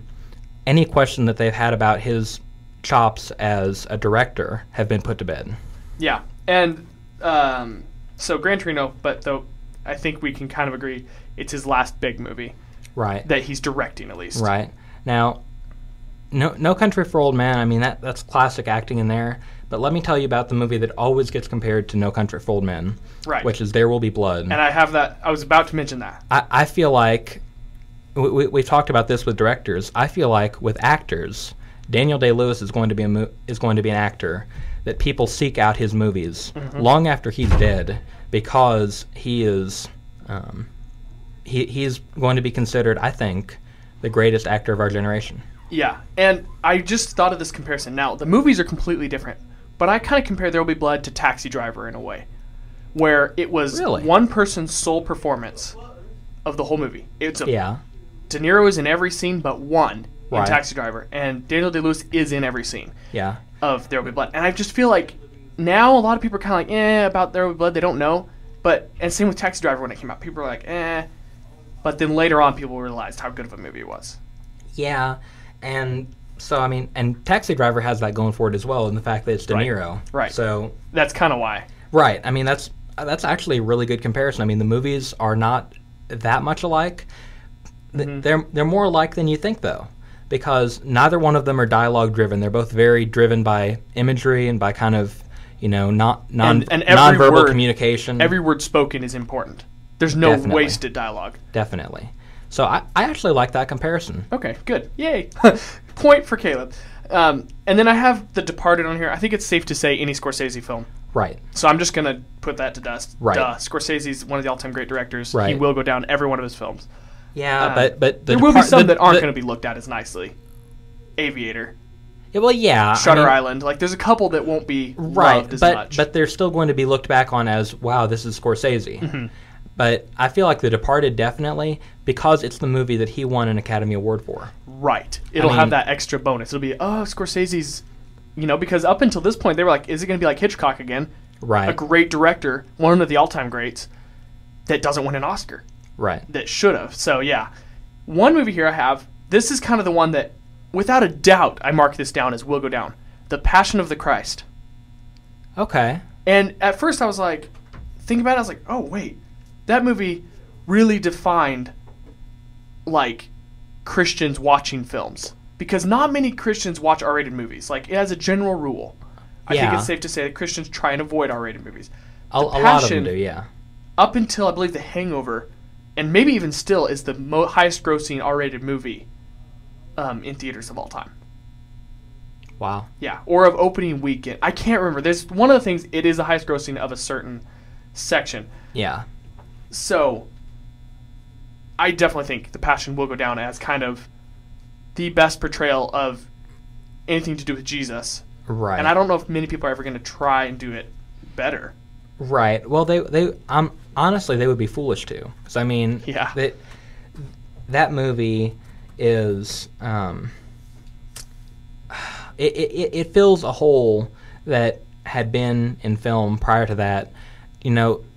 any question that they've had about his chops as a director have been put to bed. Yeah. And so Gran Torino, but though I think we can kind of agree it's his last big movie. Right. That he's directing, at least. Right. Now, No Country for Old Men, I mean, that's classic acting in there. But let me tell you about the movie that always gets compared to No Country for Old Men. Right. Which is There Will Be Blood. And I have that. I was about to mention that. I feel like we've talked about this with directors. I feel like with actors, Daniel Day-Lewis is going to be an actor that people seek out his movies long after he's dead, because he is he's going to be considered, I think, the greatest actor of our generation. Yeah, and I just thought of this comparison. Now, the movies are completely different, but I kind of compare There Will Be Blood to Taxi Driver in a way, where it was one person's sole performance of the whole movie. De Niro is in every scene but one in Taxi Driver, and Daniel Day-Lewis is in every scene of There Will Be Blood. And I just feel like now a lot of people are kind of like, about There Will Be Blood, they don't know. And same with Taxi Driver when it came out. People are like, but then later on people realized how good of a movie it was. Yeah, and so, I mean, and Taxi Driver has that going for it as well, in the fact that it's De Niro. Right. So that's kind of why. Right. I mean, that's actually a really good comparison. I mean, the movies are not that much alike. They're more alike than you think, though, because neither one of them are dialogue driven. They're both very driven by imagery and by kind of, nonverbal communication. Every word spoken is important. There's no wasted dialogue. Definitely. So I actually like that comparison. Okay, good. Yay. Point for Caleb. And then I have The Departed on here. I think it's safe to say any Scorsese film. Right. So I'm just going to put that to dust. Right. Scorsese's one of the all-time great directors. Right. He will go down every one of his films. Yeah, but there will be some that aren't going to be looked at as nicely. Aviator. Yeah, well, yeah. Shutter Island. Like, there's a couple that won't be loved as much. But they're still going to be looked back on as, wow, this is Scorsese. But I feel like The Departed definitely, because it's the movie that he won an Academy Award for. Right. It'll have that extra bonus. It'll be, Scorsese's, because up until this point, they were like, is it going to be like Hitchcock again? Right. A great director, one of the all-time greats, that doesn't win an Oscar. Right. That should have. So, yeah. One movie here I have, this is kind of the one that, without a doubt, I mark this down as will go down. The Passion of the Christ. Okay. And at first I was like, thinking about it, I was like, oh, wait. That movie really defined, like, Christians watching films. Because not many Christians watch R-rated movies. Like, as a general rule. I think it's safe to say that Christians try and avoid R-rated movies. A lot of them do, yeah. Up until, I believe, The Hangover, and maybe even still, is the highest grossing R-rated movie in theaters of all time. Wow. Yeah, or of opening weekend. I can't remember. There's one of the things, it is the highest grossing of a certain section. Yeah. So, I definitely think The Passion will go down as kind of the best portrayal of anything to do with Jesus. Right. And I don't know if many people are ever going to try and do it better. Right. Well, they honestly, they would be foolish to. Because, I mean, that movie is, it fills a hole that had been in film prior to that.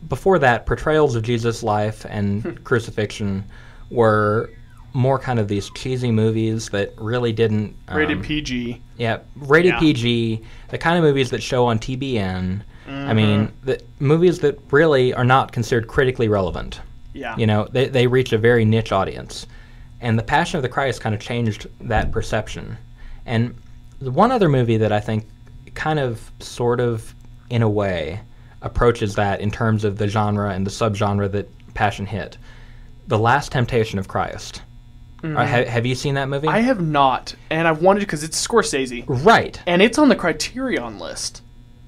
Before that, portrayals of Jesus' life and crucifixion were more kind of these cheesy movies that really didn't... rated PG. Yeah, rated PG, the kind of movies that show on TBN. I mean, the movies that really are not considered critically relevant. Yeah. They reach a very niche audience. And The Passion of the Christ kind of changed that perception. And the one other movie that I think kind of, sort of, in a way, approaches that in terms of the genre and the subgenre that Passion hit, The Last Temptation of Christ. Have you seen that movie? I have not, and I've wanted to because it's Scorsese. Right. And it's on the Criterion list,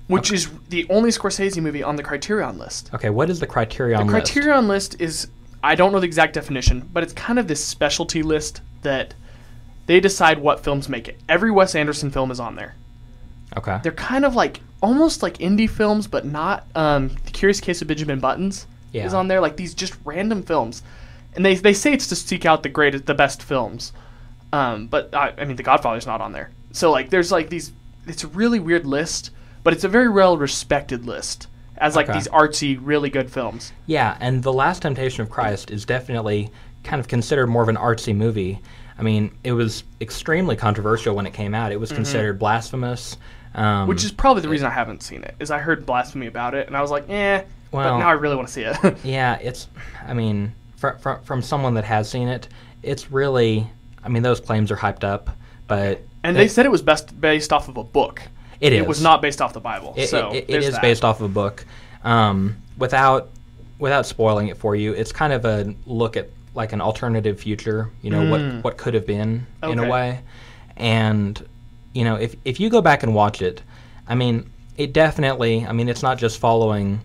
which is the only Scorsese movie on the Criterion list. Okay, what is the Criterion list? The Criterion list is, I don't know the exact definition, but it's kind of this specialty list that they decide what films make it. Every Wes Anderson film is on there. Okay. They're kind of like, almost like indie films, but not. The Curious Case of Benjamin Buttons is on there, like these just random films. And they say it's to seek out the best films. But, I mean, The Godfather's not on there. So, like, there's, like, these... It's a really weird list, but it's a very well-respected list as, like, these artsy, really good films. Yeah, and The Last Temptation of Christ is definitely kind of considered more of an artsy movie. I mean, it was extremely controversial when it came out. It was considered blasphemous. Which is probably the reason I haven't seen it, is I heard blasphemy about it, and I was like, but now I really want to see it. Yeah, it's... I mean... From someone that has seen it, it's really... I mean, those claims are hyped up, but... And they said it was based off of a book. It was not based off the Bible. It is based off of a book. Without spoiling it for you, it's kind of a look at like an alternative future, what could have been in a way. And, if you go back and watch it, I mean, it definitely... I mean, it's not just following...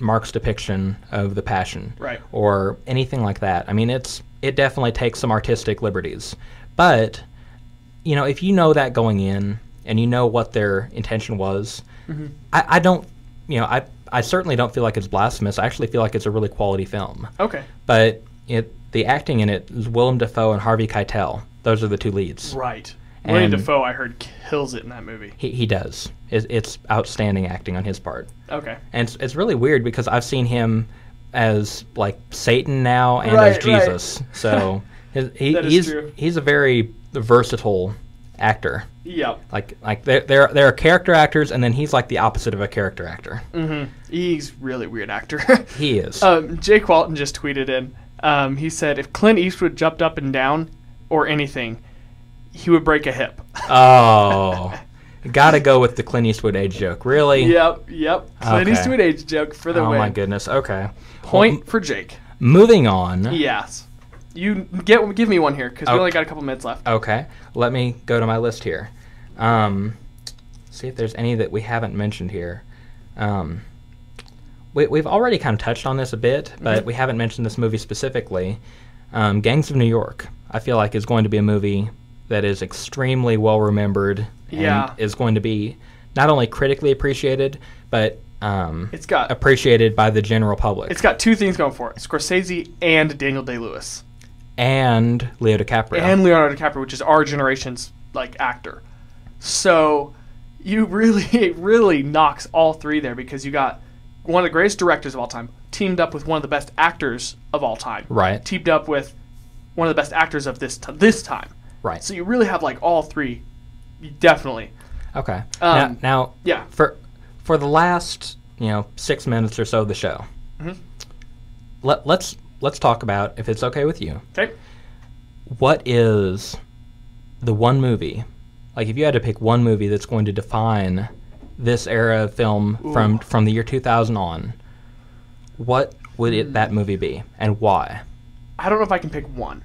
Mark's depiction of the Passion, right, or anything like that. I mean, it definitely takes some artistic liberties, but if you know that going in and you know what their intention was, I don't, I certainly don't feel like it's blasphemous. I actually feel like it's a really quality film. Okay, but the acting in it is Willem Dafoe and Harvey Keitel. Those are the two leads. Right. Willem Dafoe, I heard, kills it in that movie. He does. It's outstanding acting on his part. Okay. And it's really weird because I've seen him as like Satan now and Right, as Jesus. So That is true. he's a very versatile actor. Yep. Like there are character actors, and then he's like the opposite of a character actor. Mm-hmm. He's really weird actor. He is. Jake Walton just tweeted in. He said, if Clint Eastwood jumped up and down or anything, he would break a hip. Oh, gotta go with the Clint Eastwood age joke. Really? Yep. Clint Okay. Eastwood age joke for the Oh win. my goodness. Okay. Point for Jake. Moving on. Yes. You give me one here because we Okay. only got a couple minutes left. Okay. Let me go to my list here. See if there's any that we haven't mentioned here. We've already kind of touched on this a bit, but we haven't mentioned this movie specifically. Gangs of New York, I feel like, is going to be a movie that is extremely well remembered and Yeah. is going to be not only critically appreciated, but It's got appreciated by the general public. It's got two things going for it: Scorsese and Daniel Day-Lewis, And Leo DiCaprio. and Leonardo DiCaprio, which is our generation's like actor. So you really, it really knocks all three there because you got one of the greatest directors of all time teamed up with one of the best actors of all time. Right. Teamed up with one of the best actors of this time. Right. So you really have like all three, definitely. Okay. Um, now, Yeah. for the last 6 minutes or so of the show, Mhm. let's talk about, if it's okay with you, Okay. what is the one movie, like if you had to pick one movie that's going to define this era of film from the year 2000 on, what would that movie be and why? I don't know if I can pick one.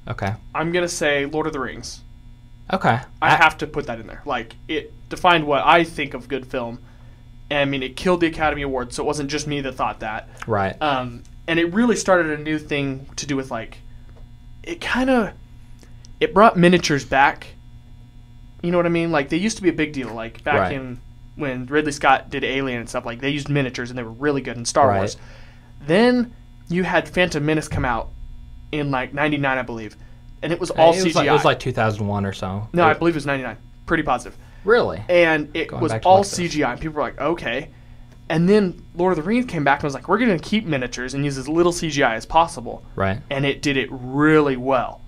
Okay. I'm gonna say Lord of the Rings. Okay. I have to put that in there. Like, it defined what I think of good film. And, I mean, it killed the Academy Award, so it wasn't just me that thought that. Right. And it really started a new thing to do with, like, it brought miniatures back. You know what I mean? Like, they used to be a big deal. Like, back Right. in when Ridley Scott did Alien and stuff, like, they used miniatures and they were really good in Star Right. Wars. Then you had Phantom Menace come out in, like, 99, I believe. And it was all CGI. It was like 2001 or so. No, I believe it was 99. Pretty positive. Really? And it Going was back to all watch this. CGI. And people were like, okay. And then Lord of the Rings came back and was like, we're going to keep miniatures and use as little CGI as possible. Right. And it did it really well.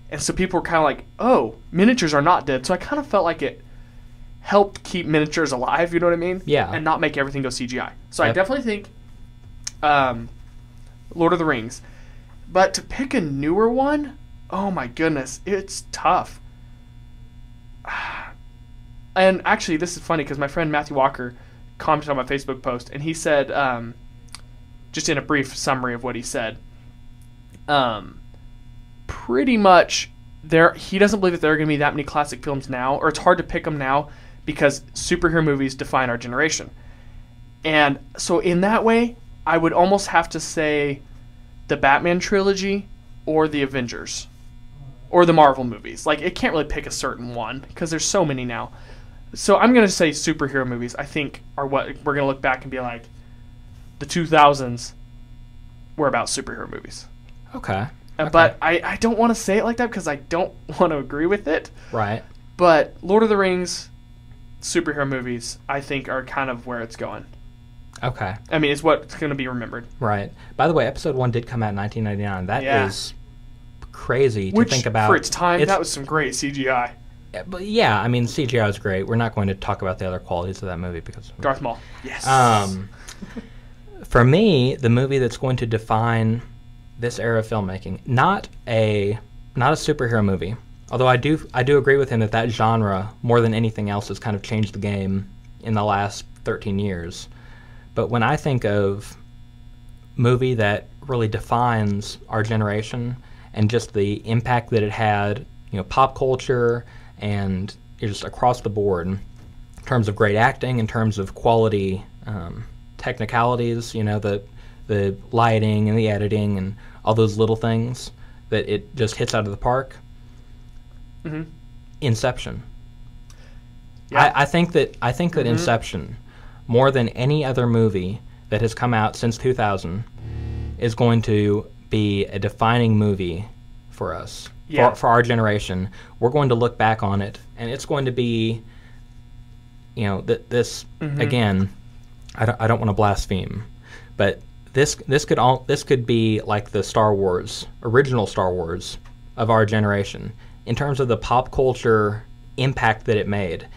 And so people were kind of like, oh, miniatures are not dead. So I kind of felt like it helped keep miniatures alive, you know what I mean? Yeah. And not make everything go CGI. So I Yep. definitely think Lord of the Rings. But to pick a newer one, oh my goodness, it's tough. And actually, this is funny because my friend Matthew Walker commented on my Facebook post, and he said, just in a brief summary of what he said, pretty much he doesn't believe that there are going to be that many classic films now, or it's hard to pick them now because superhero movies define our generation. And so in that way, I would almost have to say the Batman trilogy or the Avengers or the Marvel movies. Like, it can't really pick a certain one because there's so many now. So I'm going to say superhero movies, I think, are what we're going to look back and be like, the 2000s were about superhero movies. Okay. But I don't want to say it like that because I don't want to agree with it. Right. But Lord of the Rings, superhero movies, I think, are kind of where it's going. Okay. I mean, it's what's going to be remembered. Right. By the way, episode 1 did come out in 1999. That is crazy Which, to think about. for its time, that was some great CGI. But yeah, I mean, CGI was great. We're not going to talk about the other qualities of that movie because Darth Maul. Yes. For me, the movie that's going to define this era of filmmaking, not a superhero movie. Although I do agree with him that genre, more than anything else, has kind of changed the game in the last 13 years. But when I think of movie that really defines our generation and just the impact that it had, pop culture and just across the board, in terms of great acting, in terms of quality technicalities, the lighting and the editing and all those little things that it just hits out of the park. Mm-hmm. Inception. Yeah. I think that Inception, more than any other movie that has come out since 2000, is going to be a defining movie for us, for our generation. We're going to look back on it, and it's going to be, this again. I don't want to blaspheme, but this could be like the original Star Wars of our generation in terms of the pop culture impact that it made.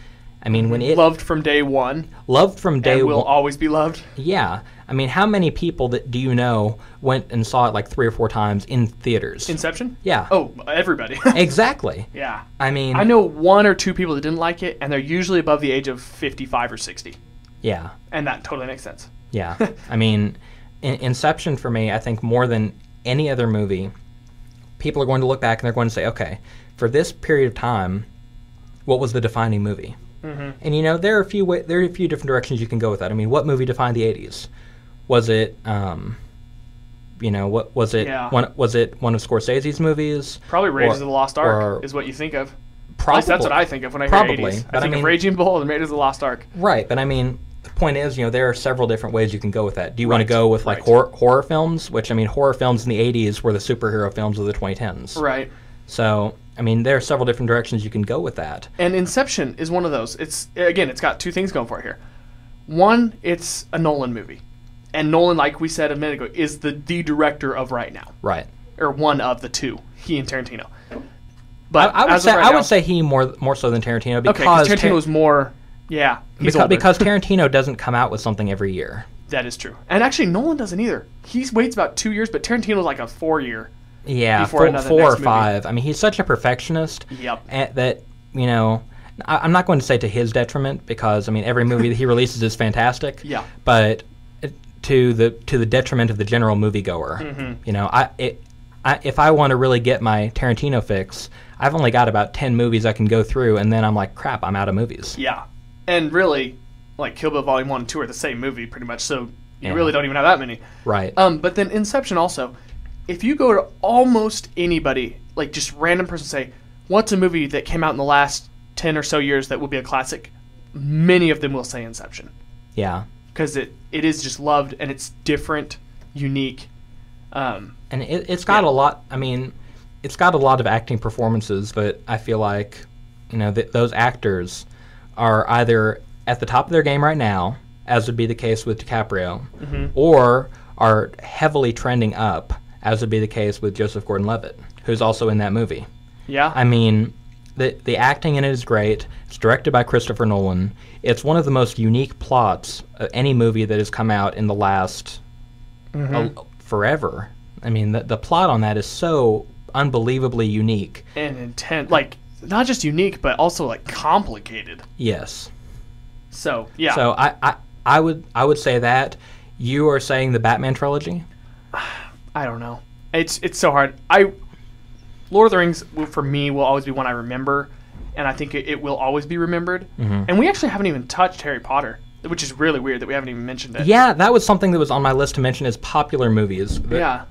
I mean, when it loved from day one, and will always be loved. Yeah, I mean, how many people do you know went and saw it like 3 or 4 times in theaters? Inception? Yeah. Oh, everybody. Exactly. Yeah. I mean, I know 1 or 2 people that didn't like it, and they're usually above the age of 55 or 60. Yeah. And that totally makes sense. Yeah. I mean, Inception for me, I think more than any other movie, people are going to look back and they're going to say, okay, for this period of time, what was the defining movie? Mm-hmm. And you know, there are a few different directions you can go with that. I mean, what movie defined the 80s? Was it, what was it? Yeah. Was it one of Scorsese's movies? Probably Raiders of the Lost Ark is what you think of. Probably. At least that's what I think of when I hear 80s. I think of Raging Bull and Raiders of the Lost Ark. Right, but I mean, the point is, there are several different ways you can go with that. Do you want to go with like horror films? Which, I mean, horror films in the 80s were the superhero films of the 2010s. Right. So, I mean, there are several different directions you can go with that. And Inception is one of those. It's got 2 things going for it here. One, it's a Nolan movie. And Nolan, like we said a minute ago, is the director of right now. Right. Or one of the 2, he and Tarantino. But I would say he more so than Tarantino because Tarantino was more, because Tarantino doesn't come out with something every year. That is true. And actually, Nolan doesn't either. He waits about 2 years, but Tarantino's like a 4-year. Yeah, 4 or 5. I mean, he's such a perfectionist. Yep. That, I'm not going to say to his detriment because, I mean, every movie that he releases is fantastic. Yeah. But to the detriment of the general moviegoer. Mm-hmm. If I want to really get my Tarantino fix, I've only got about 10 movies I can go through, and then I'm like, crap, I'm out of movies. Yeah. And really, like, Kill Bill Volume 1 and 2 are the same movie, pretty much, so you really don't even have that many. Right. But then Inception also, if you go to almost anybody, like just random person, say, what's a movie that came out in the last 10 or so years that will be a classic, many of them will say Inception. Yeah. Because it is just loved, and it's different, unique. And it's got a lot, I mean, it's got a lot of acting performances, but I feel like, those actors are either at the top of their game right now, as would be the case with DiCaprio, mm-hmm. or are heavily trending up, as would be the case with Joseph Gordon-Levitt, who's also in that movie. Yeah. I mean, the acting in it is great. It's directed by Christopher Nolan. It's one of the most unique plots of any movie that has come out in the last forever. I mean, the plot on that is so unbelievably unique. And intense. Like, not just unique, but also, like, complicated. Yes. So, yeah. So, I would say that. You are saying the Batman trilogy? I don't know. It's so hard. Lord of the Rings, for me, will always be one I remember, and I think it will always be remembered. Mm-hmm. And we actually haven't even touched Harry Potter, which is really weird that we haven't even mentioned it. Yeah, that was something that was on my list to mention as popular movies. Yeah.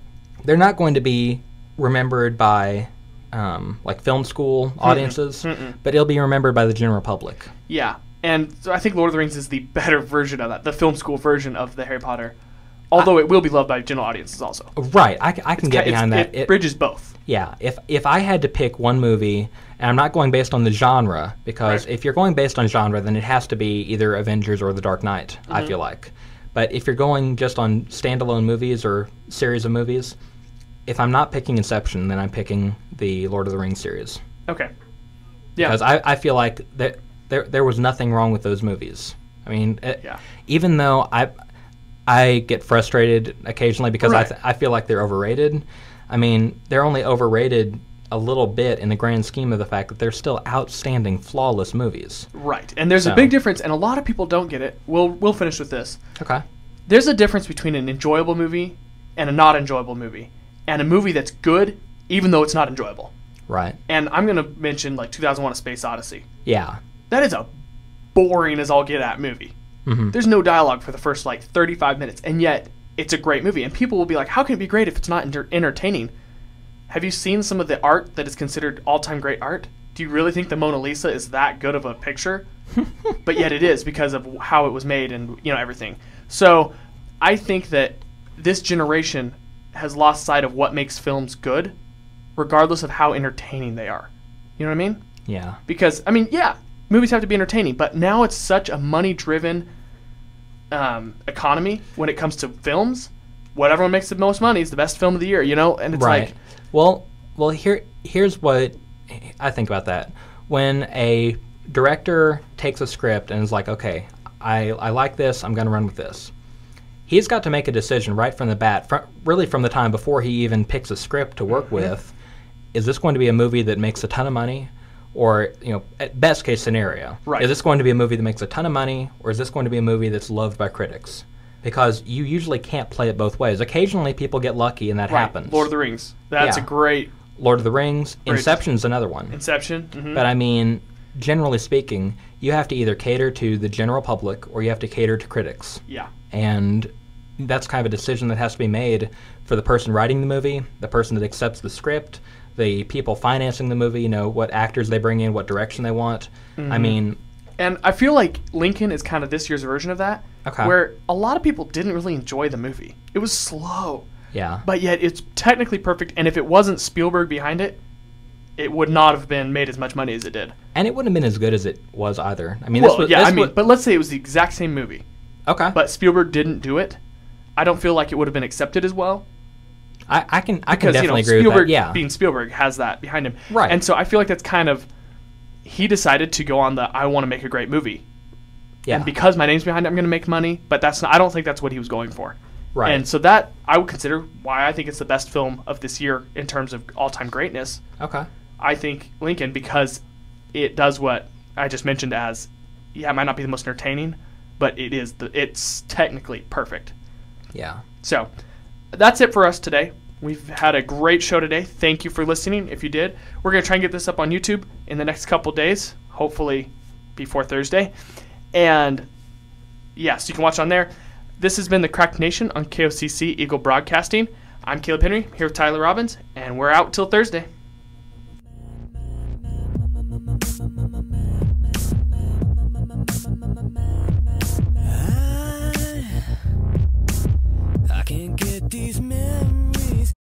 They're not going to be remembered by, like, film school audiences, but it'll be remembered by the general public. Yeah, and so I think Lord of the Rings is the better version of that, the film school version of the Harry Potter. Although it will be loved by general audiences also. Right, I can get behind that. It bridges both. Yeah, if I had to pick one movie, and I'm not going based on the genre, because if you're going based on genre, then it has to be either Avengers or The Dark Knight, I feel like. But if you're going just on standalone movies or series of movies, if I'm not picking Inception, then I'm picking the Lord of the Rings series. Okay. Yeah. Because I feel like there was nothing wrong with those movies. I mean, even though I get frustrated occasionally because I feel like they're overrated. I mean, they're only overrated a little bit in the grand scheme of the fact that they're still outstanding, flawless movies. Right. And there's a big difference, and a lot of people don't get it. We'll finish with this. Okay. There's a difference between an enjoyable movie and a not enjoyable movie, and a movie that's good even though it's not enjoyable. Right. And I'm going to mention, like, 2001: A Space Odyssey. Yeah. That is a boring as all get at movie. Mm-hmm. There's no dialogue for the first, like, 35 minutes, and yet it's a great movie. And people will be like, how can it be great if it's not entertaining? Have you seen some of the art that is considered all-time great art? Do you really think the Mona Lisa is that good of a picture? But yet it is because of how it was made and, everything. So I think that this generation has lost sight of what makes films good, regardless of how entertaining they are. You know what I mean? Yeah. Because, movies have to be entertaining, but now it's such a money-driven economy when it comes to films whatever one makes the most money is the best film of the year, you know? And it's Right. like, Well, here's what I think about that. When a director takes a script and is like, okay, I like this, I'm going to run with this. He's got to make a decision right from the bat, really from the time before he even picks a script to work with. Is this going to be a movie that makes a ton of money? Or, at best case scenario, Right. is this going to be a movie that makes a ton of money, or is this going to be a movie that's loved by critics? Because you usually can't play it both ways. Occasionally people get lucky and that right, happens. Lord of the Rings. That's Yeah. a great Lord of the Rings, Great. Inception's another one. Inception. Mhm. But I mean, generally speaking, you have to either cater to the general public or you have to cater to critics. Yeah. And that's kind of a decision that has to be made for the person writing the movie, the person that accepts the script, the people financing the movie, what actors they bring in, what direction they want. I mean, And I feel like Lincoln is kind of this year's version of that, Okay. where a lot of people didn't really enjoy the movie. It was slow, yeah. but yet it's technically perfect. And if it wasn't Spielberg behind it, it would not have been made as much money as it did. And it wouldn't have been as good as it was either. I mean, Well, this was, but let's say it was the exact same movie, okay. but Spielberg didn't do it. I don't feel like it would have been accepted as well. I can Because definitely agree Spielberg, with that. Yeah. being Spielberg, has that behind him. Right. And so I feel like that's kind of, he decided to go on the I want to make a great movie. Yeah. And because my name's behind it, I'm going to make money. But that's not, I don't think that's what he was going for. Right. And so that I would consider why I think it's the best film of this year in terms of all-time greatness. Okay. I think Lincoln, because it does what I just mentioned as, it might not be the most entertaining, but it's technically perfect. Yeah. So that's it for us today. We've had a great show today. Thank you for listening. If you did, we're going to try and get this up on YouTube in the next couple days, hopefully before Thursday. And yes, you can watch on there. This has been the Cracked Nation on KOCC Eagle Broadcasting. I'm Caleb Henry, here with Tyler Robbins, and we're out till Thursday. I can't get these men